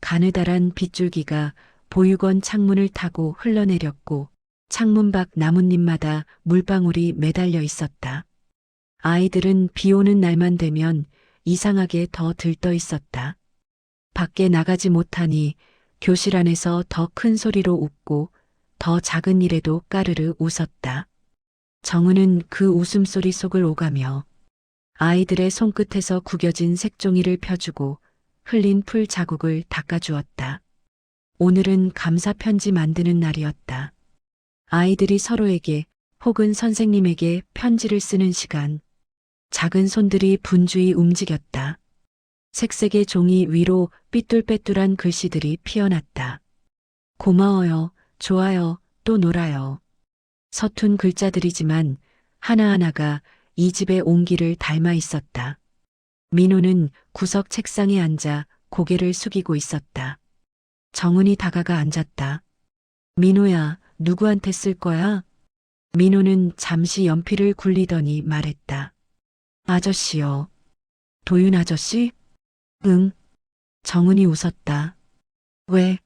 가느다란 빗줄기가 보육원 창문을 타고 흘러내렸고 창문 밖 나뭇잎마다 물방울이 매달려 있었다. 아이들은 비 오는 날만 되면 이상하게 더 들떠 있었다. 밖에 나가지 못하니 교실 안에서 더 큰 소리로 웃고 더 작은 일에도 까르르 웃었다. 정은은 그 웃음소리 속을 오가며 아이들의 손끝에서 구겨진 색종이를 펴주고 흘린 풀 자국을 닦아주었다. 오늘은 감사 편지 만드는 날이었다. 아이들이 서로에게 혹은 선생님에게 편지를 쓰는 시간. 작은 손들이 분주히 움직였다. 색색의 종이 위로 삐뚤빼뚤한 글씨들이 피어났다. 고마워요, 좋아요, 또 놀아요. 서툰 글자들이지만 하나하나가 이 집의 온기를 닮아 있었다. 민호는 구석 책상에 앉아 고개를 숙이고 있었다. 정은이 다가가 앉았다. 민호야, 누구한테 쓸 거야? 민호는 잠시 연필을 굴리더니 말했다. 아저씨요. 도윤 아저씨? 응. 정은이 웃었다. 왜?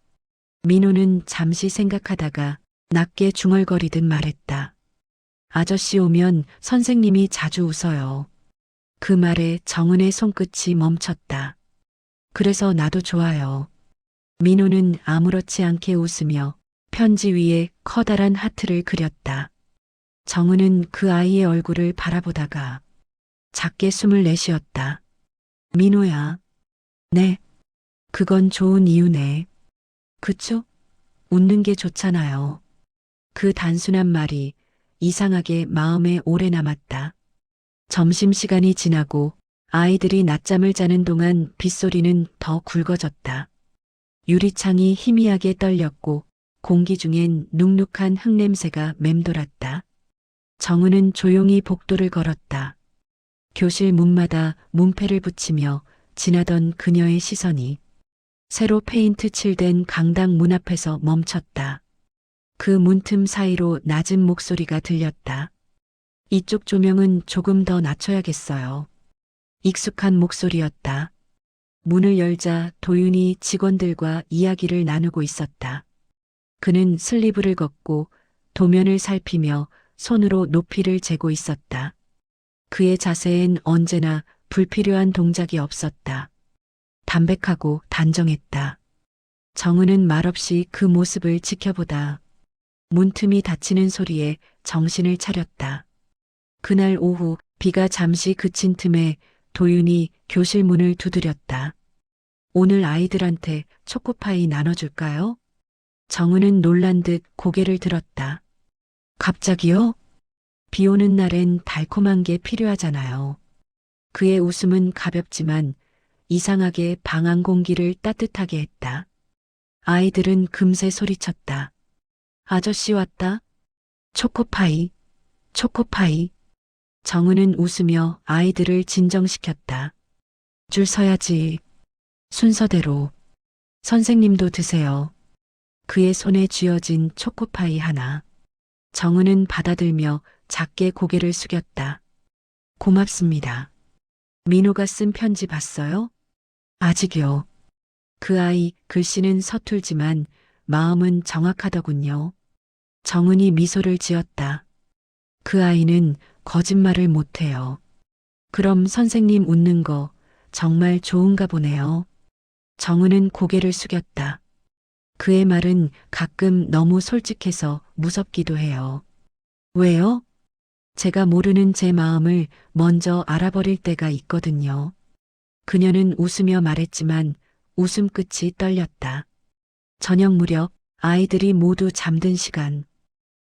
민호는 잠시 생각하다가 낮게 중얼거리듯 말했다. 아저씨 오면 선생님이 자주 웃어요. 그 말에 정은의 손끝이 멈췄다. 그래서 나도 좋아요. 민호는 아무렇지 않게 웃으며 편지 위에 커다란 하트를 그렸다. 정은은 그 아이의 얼굴을 바라보다가 작게 숨을 내쉬었다. 민호야. 네. 그건 좋은 이유네. 그쵸? 웃는 게 좋잖아요. 그 단순한 말이 이상하게 마음에 오래 남았다. 점심시간이 지나고 아이들이 낮잠을 자는 동안 빗소리는 더 굵어졌다. 유리창이 희미하게 떨렸고 공기 중엔 눅눅한 흙냄새가 맴돌았다. 정은은 조용히 복도를 걸었다. 교실 문마다 문패를 붙이며 지나던 그녀의 시선이 새로 페인트 칠된 강당 문 앞에서 멈췄다. 그 문틈 사이로 낮은 목소리가 들렸다. 이쪽 조명은 조금 더 낮춰야겠어요. 익숙한 목소리였다. 문을 열자 도윤이 직원들과 이야기를 나누고 있었다. 그는 슬리브를 걷고 도면을 살피며 손으로 높이를 재고 있었다. 그의 자세엔 언제나 불필요한 동작이 없었다. 담백하고 단정했다. 정은은 말없이 그 모습을 지켜보다 문틈이 닫히는 소리에 정신을 차렸다. 그날 오후 비가 잠시 그친 틈에 도윤이 교실 문을 두드렸다. 오늘 아이들한테 초코파이 나눠줄까요? 정은은 놀란 듯 고개를 들었다. 갑자기요? 비 오는 날엔 달콤한 게 필요하잖아요. 그의 웃음은 가볍지만 이상하게 방 안 공기를 따뜻하게 했다. 아이들은 금세 소리쳤다. 아저씨 왔다. 초코파이, 초코파이. 정은은 웃으며 아이들을 진정시켰다. 줄 서야지. 순서대로. 선생님도 드세요. 그의 손에 쥐어진 초코파이 하나. 정은은 받아들며 작게 고개를 숙였다. 고맙습니다. 민호가 쓴 편지 봤어요? 아직요. 그 아이 글씨는 서툴지만 마음은 정확하더군요. 정은이 미소를 지었다. 그 아이는 거짓말을 못해요. 그럼 선생님 웃는 거 정말 좋은가 보네요. 정은은 고개를 숙였다. 그의 말은 가끔 너무 솔직해서 무섭기도 해요. 왜요? 제가 모르는 제 마음을 먼저 알아버릴 때가 있거든요. 그녀는 웃으며 말했지만 웃음 끝이 떨렸다. 저녁 무렵 아이들이 모두 잠든 시간.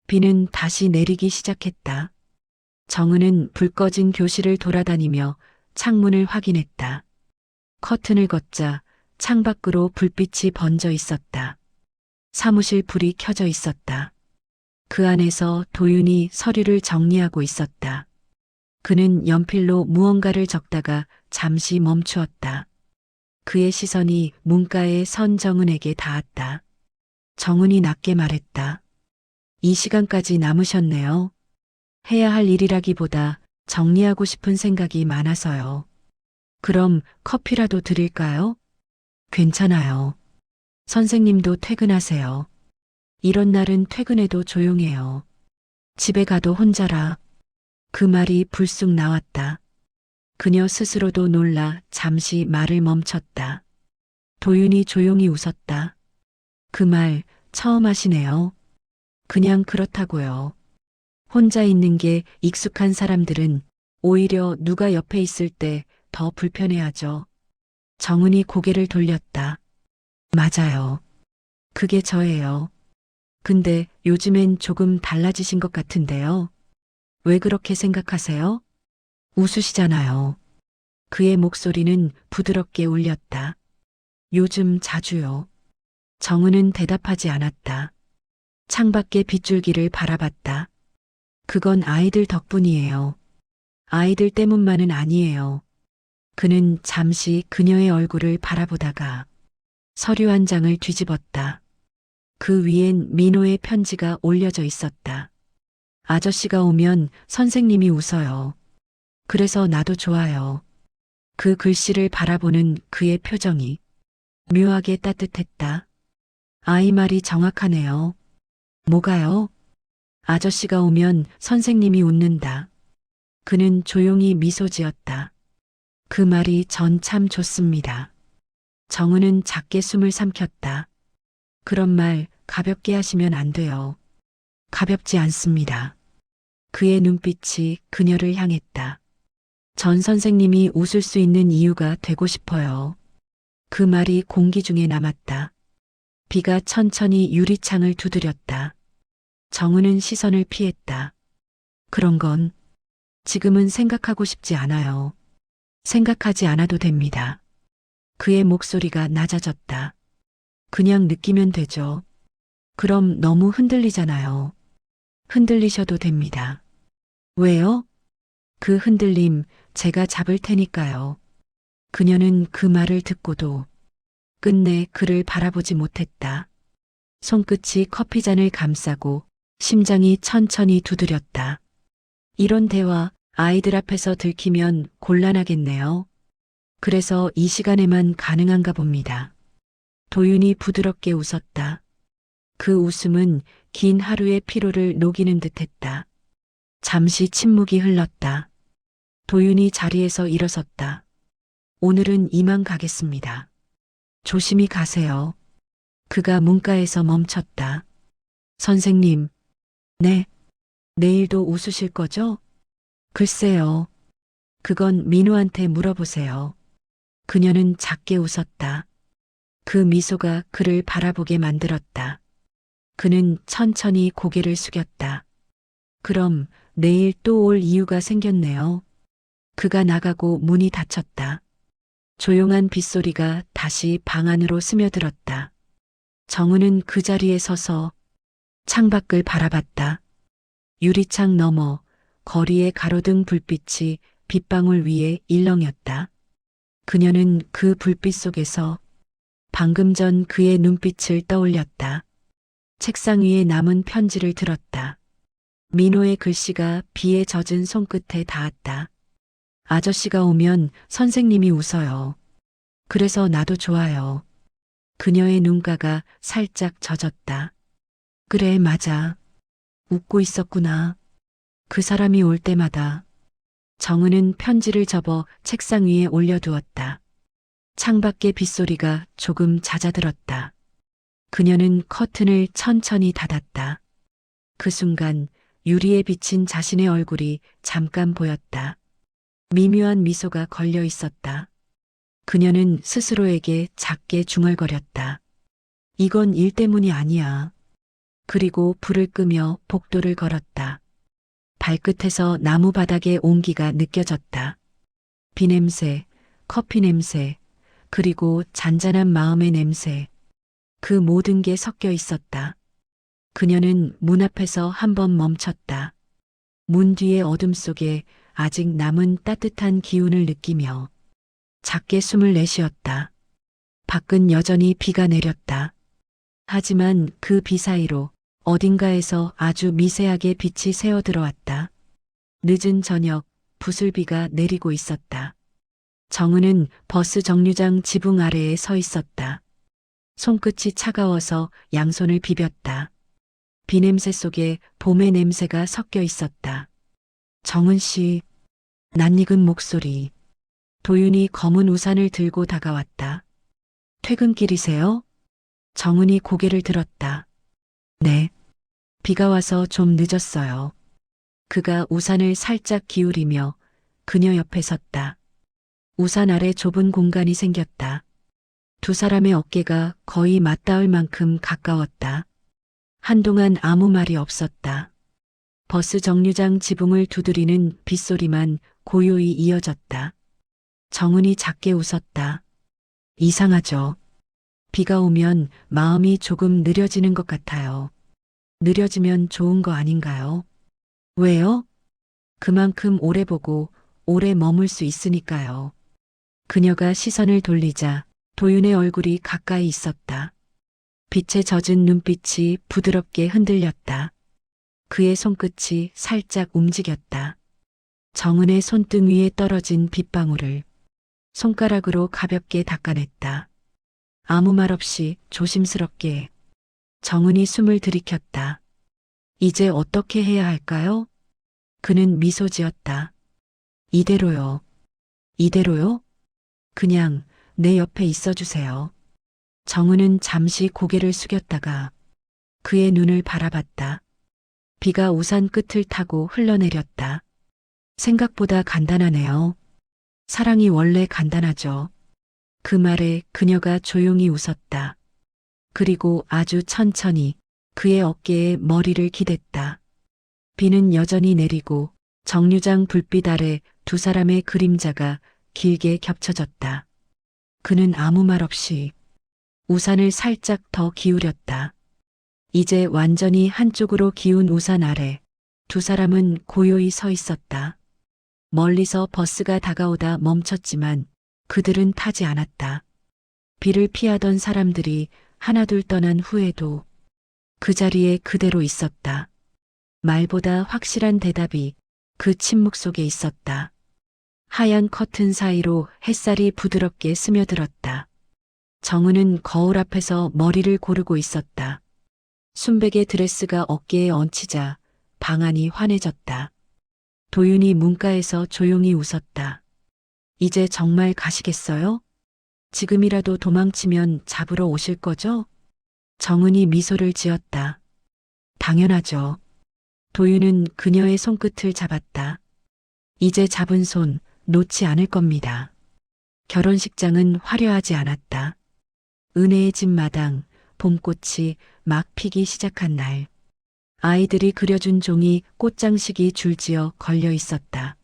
비는 다시 내리기 시작했다. 정은은 불 꺼진 교실을 돌아다니며 창문을 확인했다. 커튼을 걷자 창밖으로 불빛이 번져 있었다. 사무실 불이 켜져 있었다. 그 안에서 도윤이 서류를 정리하고 있었다. 그는 연필로 무언가를 적다가 잠시 멈추었다. 그의 시선이 문가에 선 정은에게 닿았다. 정은이 낮게 말했다. 이 시간까지 남으셨네요. 해야 할 일이라기보다 정리하고 싶은 생각이 많아서요. 그럼 커피라도 드릴까요? 괜찮아요. 선생님도 퇴근하세요. 이런 날은 퇴근해도 조용해요. 집에 가도 혼자라. 그 말이 불쑥 나왔다. 그녀 스스로도 놀라 잠시 말을 멈췄다. 도윤이 조용히 웃었다. 그 말 처음 하시네요. 그냥 그렇다고요. 혼자 있는 게 익숙한 사람들은 오히려 누가 옆에 있을 때 더 불편해하죠. 정은이 고개를 돌렸다. 맞아요. 그게 저예요. 근데 요즘엔 조금 달라지신 것 같은데요. 왜 그렇게 생각하세요? 웃으시잖아요. 그의 목소리는 부드럽게 울렸다. 요즘 자주요. 정은은 대답하지 않았다. 창밖의 빗줄기를 바라봤다. 그건 아이들 덕분이에요. 아이들 때문만은 아니에요. 그는 잠시 그녀의 얼굴을 바라보다가 서류 한 장을 뒤집었다. 그 위엔 민호의 편지가 올려져 있었다. 아저씨가 오면 선생님이 웃어요. 그래서 나도 좋아요. 그 글씨를 바라보는 그의 표정이 묘하게 따뜻했다. 아이 말이 정확하네요. 뭐가요? 아저씨가 오면 선생님이 웃는다. 그는 조용히 미소 지었다. 그 말이 전 참 좋습니다. 정은은 작게 숨을 삼켰다. 그런 말 가볍게 하시면 안 돼요. 가볍지 않습니다. 그의 눈빛이 그녀를 향했다. 전 선생님이 웃을 수 있는 이유가 되고 싶어요. 그 말이 공기 중에 남았다. 비가 천천히 유리창을 두드렸다. 정은은 시선을 피했다. 그런 건 지금은 생각하고 싶지 않아요. 생각하지 않아도 됩니다. 그의 목소리가 낮아졌다. 그냥 느끼면 되죠. 그럼 너무 흔들리잖아요. 흔들리셔도 됩니다. 왜요? 그 흔들림 제가 잡을 테니까요. 그녀는 그 말을 듣고도 끝내 그를 바라보지 못했다. 손끝이 커피잔을 감싸고 심장이 천천히 두드렸다. 이런 대화 아이들 앞에서 들키면 곤란하겠네요. 그래서 이 시간에만 가능한가 봅니다. 도윤이 부드럽게 웃었다. 그 웃음은 긴 하루의 피로를 녹이는 듯했다. 잠시 침묵이 흘렀다. 도윤이 자리에서 일어섰다. 오늘은 이만 가겠습니다. 조심히 가세요. 그가 문가에서 멈췄다. 선생님, 네, 내일도 웃으실 거죠? 글쎄요. 그건 민호한테 물어보세요. 그녀는 작게 웃었다. 그 미소가 그를 바라보게 만들었다. 그는 천천히 고개를 숙였다. 그럼 내일 또 올 이유가 생겼네요. 그가 나가고 문이 닫혔다. 조용한 빗소리가 다시 방 안으로 스며들었다. 정은은 그 자리에 서서 창밖을 바라봤다. 유리창 너머 거리의 가로등 불빛이 빗방울 위에 일렁였다. 그녀는 그 불빛 속에서 방금 전 그의 눈빛을 떠올렸다. 책상 위에 남은 편지를 들었다. 민호의 글씨가 비에 젖은 손끝에 닿았다. 아저씨가 오면 선생님이 웃어요. 그래서 나도 좋아요. 그녀의 눈가가 살짝 젖었다. 그래, 맞아. 웃고 있었구나. 그 사람이 올 때마다. 정은은 편지를 접어 책상 위에 올려두었다. 창밖의 빗소리가 조금 잦아들었다. 그녀는 커튼을 천천히 닫았다. 그 순간 유리에 비친 자신의 얼굴이 잠깐 보였다. 미묘한 미소가 걸려 있었다. 그녀는 스스로에게 작게 중얼거렸다. 이건 일 때문이 아니야. 그리고 불을 끄며 복도를 걸었다. 발끝에서 나무 바닥의 온기가 느껴졌다. 비 냄새, 커피 냄새, 그리고 잔잔한 마음의 냄새. 그 모든 게 섞여 있었다. 그녀는 문 앞에서 한 번 멈췄다. 문 뒤의 어둠 속에 아직 남은 따뜻한 기운을 느끼며 작게 숨을 내쉬었다. 밖은 여전히 비가 내렸다. 하지만 그 비 사이로 어딘가에서 아주 미세하게 빛이 새어 들어왔다. 늦은 저녁 부슬비가 내리고 있었다. 정은은 버스 정류장 지붕 아래에 서 있었다. 손끝이 차가워서 양손을 비볐다. 비냄새 속에 봄의 냄새가 섞여 있었다. 정은 씨, 낯익은 목소리. 도윤이 검은 우산을 들고 다가왔다. 퇴근길이세요? 정은이 고개를 들었다. 네. 비가 와서 좀 늦었어요. 그가 우산을 살짝 기울이며 그녀 옆에 섰다. 우산 아래 좁은 공간이 생겼다. 두 사람의 어깨가 거의 맞닿을 만큼 가까웠다. 한동안 아무 말이 없었다. 버스 정류장 지붕을 두드리는 빗소리만 고요히 이어졌다. 정은이 작게 웃었다. 이상하죠. 비가 오면 마음이 조금 느려지는 것 같아요. 느려지면 좋은 거 아닌가요? 왜요? 그만큼 오래 보고 오래 머물 수 있으니까요. 그녀가 시선을 돌리자 도윤의 얼굴이 가까이 있었다. 빛에 젖은 눈빛이 부드럽게 흔들렸다. 그의 손끝이 살짝 움직였다. 정은의 손등 위에 떨어진 빗방울을 손가락으로 가볍게 닦아냈다. 아무 말 없이 조심스럽게. 정은이 숨을 들이켰다. 이제 어떻게 해야 할까요? 그는 미소 지었다. 이대로요. 이대로요? 그냥 내 옆에 있어 주세요. 정은은 잠시 고개를 숙였다가 그의 눈을 바라봤다. 비가 우산 끝을 타고 흘러내렸다. 생각보다 간단하네요. 사랑이 원래 간단하죠. 그 말에 그녀가 조용히 웃었다. 그리고 아주 천천히 그의 어깨에 머리를 기댔다. 비는 여전히 내리고 정류장 불빛 아래 두 사람의 그림자가 길게 겹쳐졌다. 그는 아무 말 없이 우산을 살짝 더 기울였다. 이제 완전히 한쪽으로 기운 우산 아래 두 사람은 고요히 서 있었다. 멀리서 버스가 다가오다 멈췄지만 그들은 타지 않았다. 비를 피하던 사람들이 하나둘 떠난 후에도 그 자리에 그대로 있었다. 말보다 확실한 대답이 그 침묵 속에 있었다. 하얀 커튼 사이로 햇살이 부드럽게 스며들었다. 정은은 거울 앞에서 머리를 고르고 있었다. 순백의 드레스가 어깨에 얹히자 방안이 환해졌다. 도윤이 문가에서 조용히 웃었다. 이제 정말 가시겠어요? 지금이라도 도망치면 잡으러 오실 거죠? 정은이 미소를 지었다. 당연하죠. 도윤은 그녀의 손끝을 잡았다. 이제 잡은 손 놓지 않을 겁니다. 결혼식장은 화려하지 않았다. 은혜의 집 마당, 봄꽃이 막 피기 시작한 날. 아이들이 그려준 종이 꽃장식이 줄지어 걸려 있었다.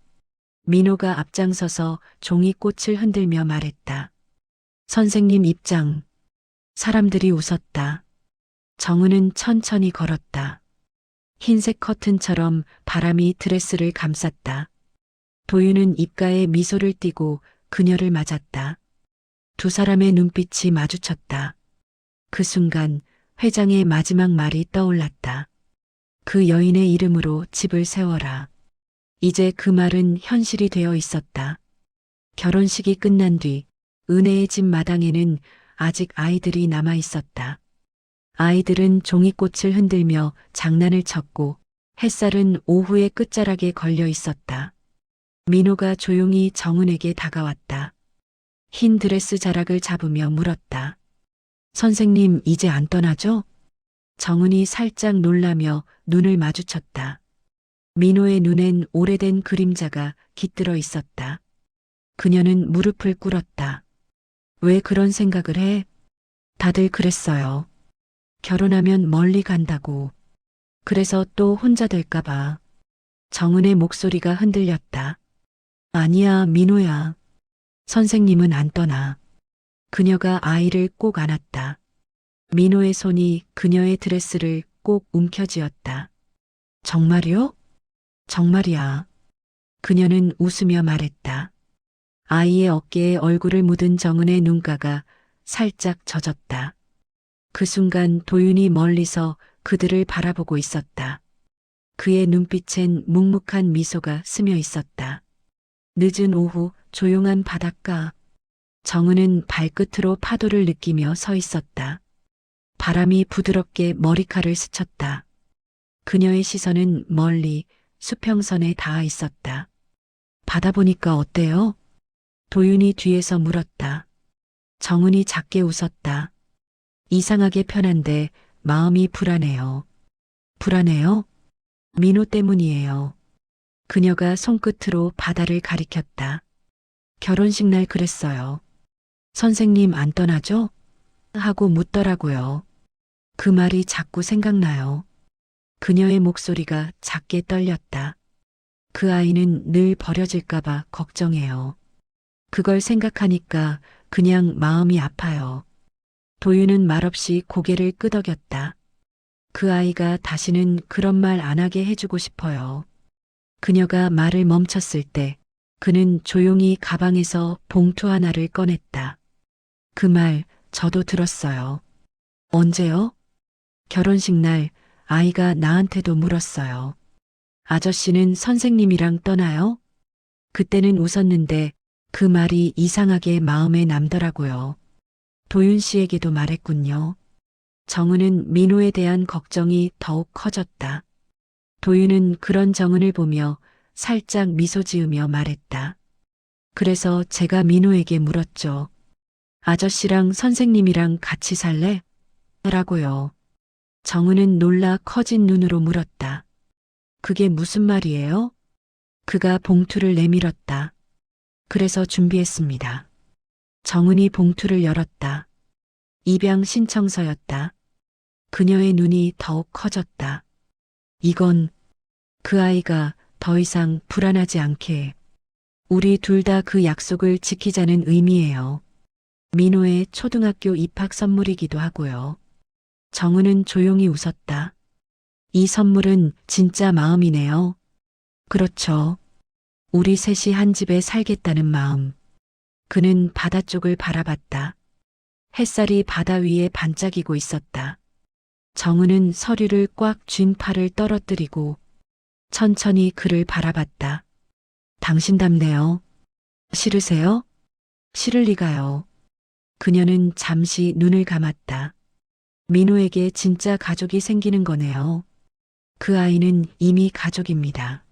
민호가 앞장서서 종이 꽃을 흔들며 말했다. 선생님 입장. 사람들이 웃었다. 정은은 천천히 걸었다. 흰색 커튼처럼 바람이 드레스를 감쌌다. 도윤은 입가에 미소를 띠고 그녀를 맞았다. 두 사람의 눈빛이 마주쳤다. 그 순간 회장의 마지막 말이 떠올랐다. 그 여인의 이름으로 집을 세워라. 이제 그 말은 현실이 되어 있었다. 결혼식이 끝난 뒤 은혜의 집 마당에는 아직 아이들이 남아 있었다. 아이들은 종이꽃을 흔들며 장난을 쳤고 햇살은 오후의 끝자락에 걸려 있었다. 민호가 조용히 정은에게 다가왔다. 흰 드레스 자락을 잡으며 물었다. 선생님 이제 안 떠나죠? 정은이 살짝 놀라며 눈을 마주쳤다. 민호의 눈엔 오래된 그림자가 깃들어 있었다. 그녀는 무릎을 꿇었다. 왜 그런 생각을 해? 다들 그랬어요. 결혼하면 멀리 간다고. 그래서 또 혼자 될까봐. 정은의 목소리가 흔들렸다. 아니야, 민호야. 선생님은 안 떠나. 그녀가 아이를 꼭 안았다. 민호의 손이 그녀의 드레스를 꼭 움켜쥐었다. 정말이요? 정말이야. 그녀는 웃으며 말했다. 아이의 어깨에 얼굴을 묻은 정은의 눈가가 살짝 젖었다. 그 순간 도윤이 멀리서 그들을 바라보고 있었다. 그의 눈빛엔 묵묵한 미소가 스며 있었다. 늦은 오후 조용한 바닷가. 정은은 발끝으로 파도를 느끼며 서 있었다. 바람이 부드럽게 머리카락을 스쳤다. 그녀의 시선은 멀리 수평선에 닿아 있었다. 바다 보니까 어때요? 도윤이 뒤에서 물었다. 정은이 작게 웃었다. 이상하게 편한데 마음이 불안해요. 불안해요? 민호 때문이에요. 그녀가 손끝으로 바다를 가리켰다. 결혼식 날 그랬어요. 선생님 안 떠나죠? 하고 묻더라고요. 그 말이 자꾸 생각나요. 그녀의 목소리가 작게 떨렸다. 그 아이는 늘 버려질까봐 걱정해요. 그걸 생각하니까 그냥 마음이 아파요. 도윤은 말없이 고개를 끄덕였다. 그 아이가 다시는 그런 말 안 하게 해주고 싶어요. 그녀가 말을 멈췄을 때 그는 조용히 가방에서 봉투 하나를 꺼냈다. 그 말 저도 들었어요. 언제요? 결혼식 날 아이가 나한테도 물었어요. 아저씨는 선생님이랑 떠나요? 그때는 웃었는데 그 말이 이상하게 마음에 남더라고요. 도윤 씨에게도 말했군요. 정은은 민호에 대한 걱정이 더욱 커졌다. 도윤은 그런 정은을 보며 살짝 미소 지으며 말했다. 그래서 제가 민호에게 물었죠. 아저씨랑 선생님이랑 같이 살래? 라고요. 정은은 놀라 커진 눈으로 물었다. 그게 무슨 말이에요? 그가 봉투를 내밀었다. 그래서 준비했습니다. 정은이 봉투를 열었다. 입양 신청서였다. 그녀의 눈이 더욱 커졌다. 이건 그 아이가 더 이상 불안하지 않게 우리 둘 다 그 약속을 지키자는 의미예요. 민호의 초등학교 입학 선물이기도 하고요. 정은은 조용히 웃었다. 이 선물은 진짜 마음이네요. 그렇죠. 우리 셋이 한 집에 살겠다는 마음. 그는 바다 쪽을 바라봤다. 햇살이 바다 위에 반짝이고 있었다. 정은은 서류를 꽉 쥔 팔을 떨어뜨리고 천천히 그를 바라봤다. 당신답네요. 싫으세요? 싫을 리가요. 그녀는 잠시 눈을 감았다. 민호에게 진짜 가족이 생기는 거네요. 그 아이는 이미 가족입니다.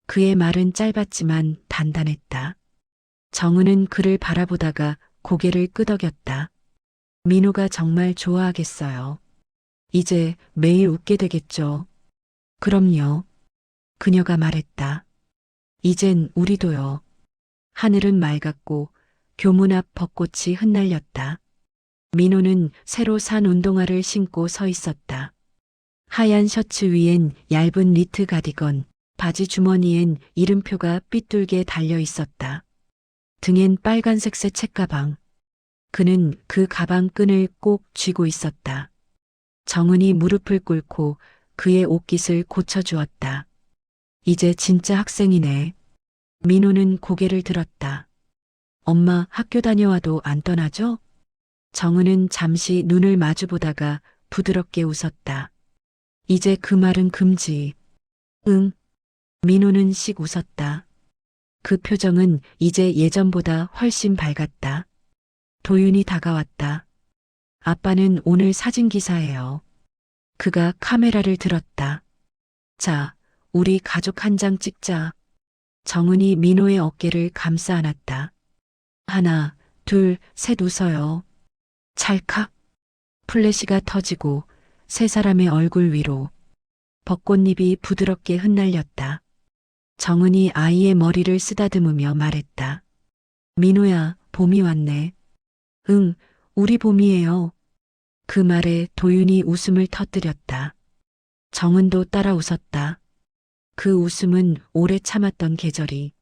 그의 말은 짧았지만 단단했다. 정은은 그를 바라보다가 고개를 끄덕였다. 민호가 정말 좋아하겠어요. 이제 매일 웃게 되겠죠. 그럼요. 그녀가 말했다. 이젠 우리도요. 하늘은 맑았고 교문 앞 벚꽃이 흩날렸다. 민호는 새로 산 운동화를 신고 서 있었다. 하얀 셔츠 위엔 얇은 니트 가디건, 바지 주머니엔 이름표가 삐뚤게 달려 있었다. 등엔 빨간색 새 책가방. 그는 그 가방 끈을 꼭 쥐고 있었다. 정은이 무릎을 꿇고 그의 옷깃을 고쳐주었다. 이제 진짜 학생이네. 민호는 고개를 들었다. 엄마 학교 다녀와도 안 떠나죠? 정은은 잠시 눈을 마주보다가 부드럽게 웃었다. 이제 그 말은 금지. 응. 민호는 씩 웃었다. 그 표정은 이제 예전보다 훨씬 밝았다. 도윤이 다가왔다. 아빠는 오늘 사진 기사예요. 그가 카메라를 들었다. 자, 우리 가족 한 장 찍자. 정은이 민호의 어깨를 감싸 안았다. 하나, 둘, 셋 웃어요. 찰칵. 플래시가 터지고 세 사람의 얼굴 위로 벚꽃잎이 부드럽게 흩날렸다. 정은이 아이의 머리를 쓰다듬으며 말했다. 민호야, 봄이 왔네. 응, 우리 봄이에요. 그 말에 도윤이 웃음을 터뜨렸다. 정은도 따라 웃었다. 그 웃음은 오래 참았던 계절이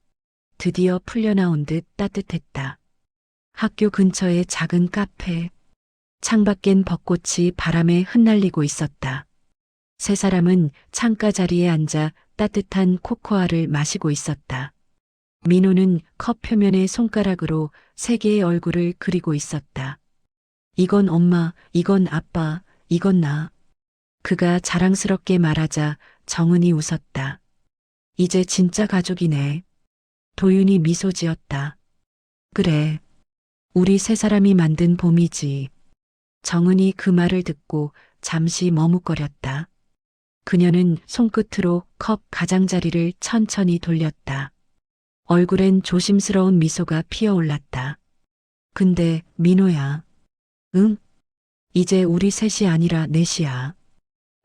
드디어 풀려나온 듯 따뜻했다. 학교 근처의 작은 카페. 창밖엔 벚꽃이 바람에 흩날리고 있었다. 세 사람은 창가 자리에 앉아 따뜻한 코코아를 마시고 있었다. 민호는 컵 표면에 손가락으로 세 개의 얼굴을 그리고 있었다. 이건 엄마, 이건 아빠, 이건 나. 그가 자랑스럽게 말하자 정은이 웃었다. 이제 진짜 가족이네. 도윤이 미소 지었다. 그래. 우리 세 사람이 만든 봄이지. 정은이 그 말을 듣고 잠시 머뭇거렸다. 그녀는 손끝으로 컵 가장자리를 천천히 돌렸다. 얼굴엔 조심스러운 미소가 피어올랐다. 근데 민호야. 응? 이제 우리 셋이 아니라 넷이야.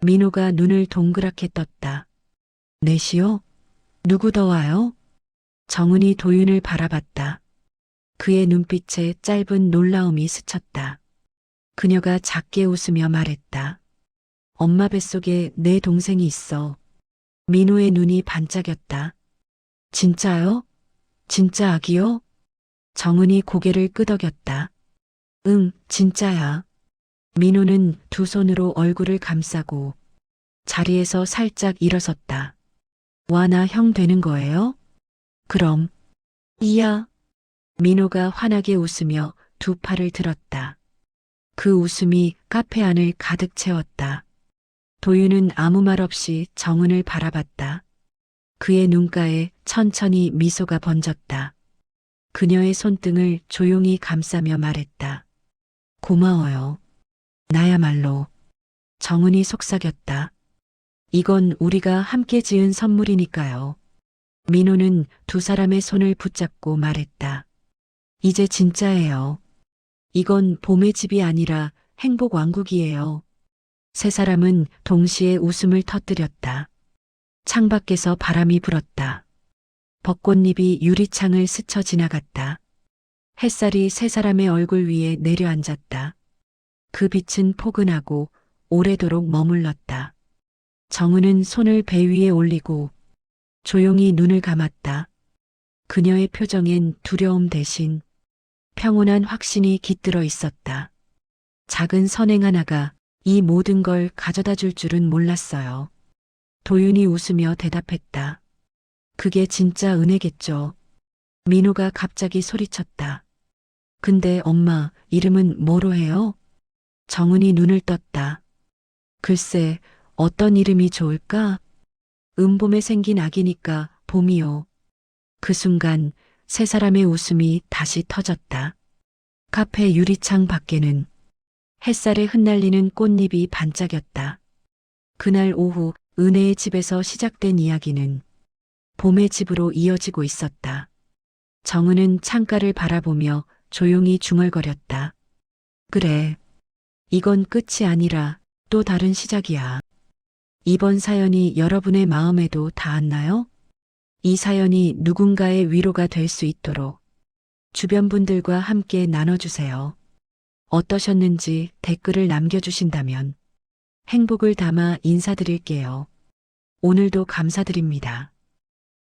민호가 눈을 동그랗게 떴다. 넷이요? 누구 더 와요? 정은이 도윤을 바라봤다. 그의 눈빛에 짧은 놀라움이 스쳤다. 그녀가 작게 웃으며 말했다. 엄마 뱃속에 내 동생이 있어. 민호의 눈이 반짝였다. 진짜요? 진짜 아기요? 정은이 고개를 끄덕였다. 응, 진짜야. 민호는 두 손으로 얼굴을 감싸고 자리에서 살짝 일어섰다. 와, 나 형 되는 거예요? 그럼. 이야. 민호가 환하게 웃으며 두 팔을 들었다. 그 웃음이 카페 안을 가득 채웠다. 도윤은 아무 말 없이 정은을 바라봤다. 그의 눈가에 천천히 미소가 번졌다. 그녀의 손등을 조용히 감싸며 말했다. 고마워요. 나야말로. 정은이 속삭였다. 이건 우리가 함께 지은 선물이니까요. 민호는 두 사람의 손을 붙잡고 말했다. 이제 진짜예요. 이건 봄의 집이 아니라 행복 왕국이에요. 세 사람은 동시에 웃음을 터뜨렸다. 창밖에서 바람이 불었다. 벚꽃잎이 유리창을 스쳐 지나갔다. 햇살이 세 사람의 얼굴 위에 내려앉았다. 그 빛은 포근하고 오래도록 머물렀다. 정은은 손을 배 위에 올리고 조용히 눈을 감았다. 그녀의 표정엔 두려움 대신 평온한 확신이 깃들어 있었다. 작은 선행 하나가 이 모든 걸 가져다 줄 줄은 몰랐어요. 도윤이 웃으며 대답했다. 그게 진짜 은혜겠죠. 민호가 갑자기 소리쳤다. 근데 엄마, 이름은 뭐로 해요? 정은이 눈을 떴다. 글쎄, 어떤 이름이 좋을까? 음봄에 생긴 아기니까 봄이요. 그 순간 세 사람의 웃음이 다시 터졌다. 카페 유리창 밖에는 햇살에 흩날리는 꽃잎이 반짝였다. 그날 오후 은혜의 집에서 시작된 이야기는 봄의 집으로 이어지고 있었다. 정은은 창가를 바라보며 조용히 중얼거렸다. 그래. 이건 끝이 아니라 또 다른 시작이야. 이번 사연이 여러분의 마음에도 닿았나요? 이 사연이 누군가의 위로가 될 수 있도록 주변 분들과 함께 나눠주세요. 어떠셨는지 댓글을 남겨주신다면 행복을 담아 인사드릴게요. 오늘도 감사드립니다.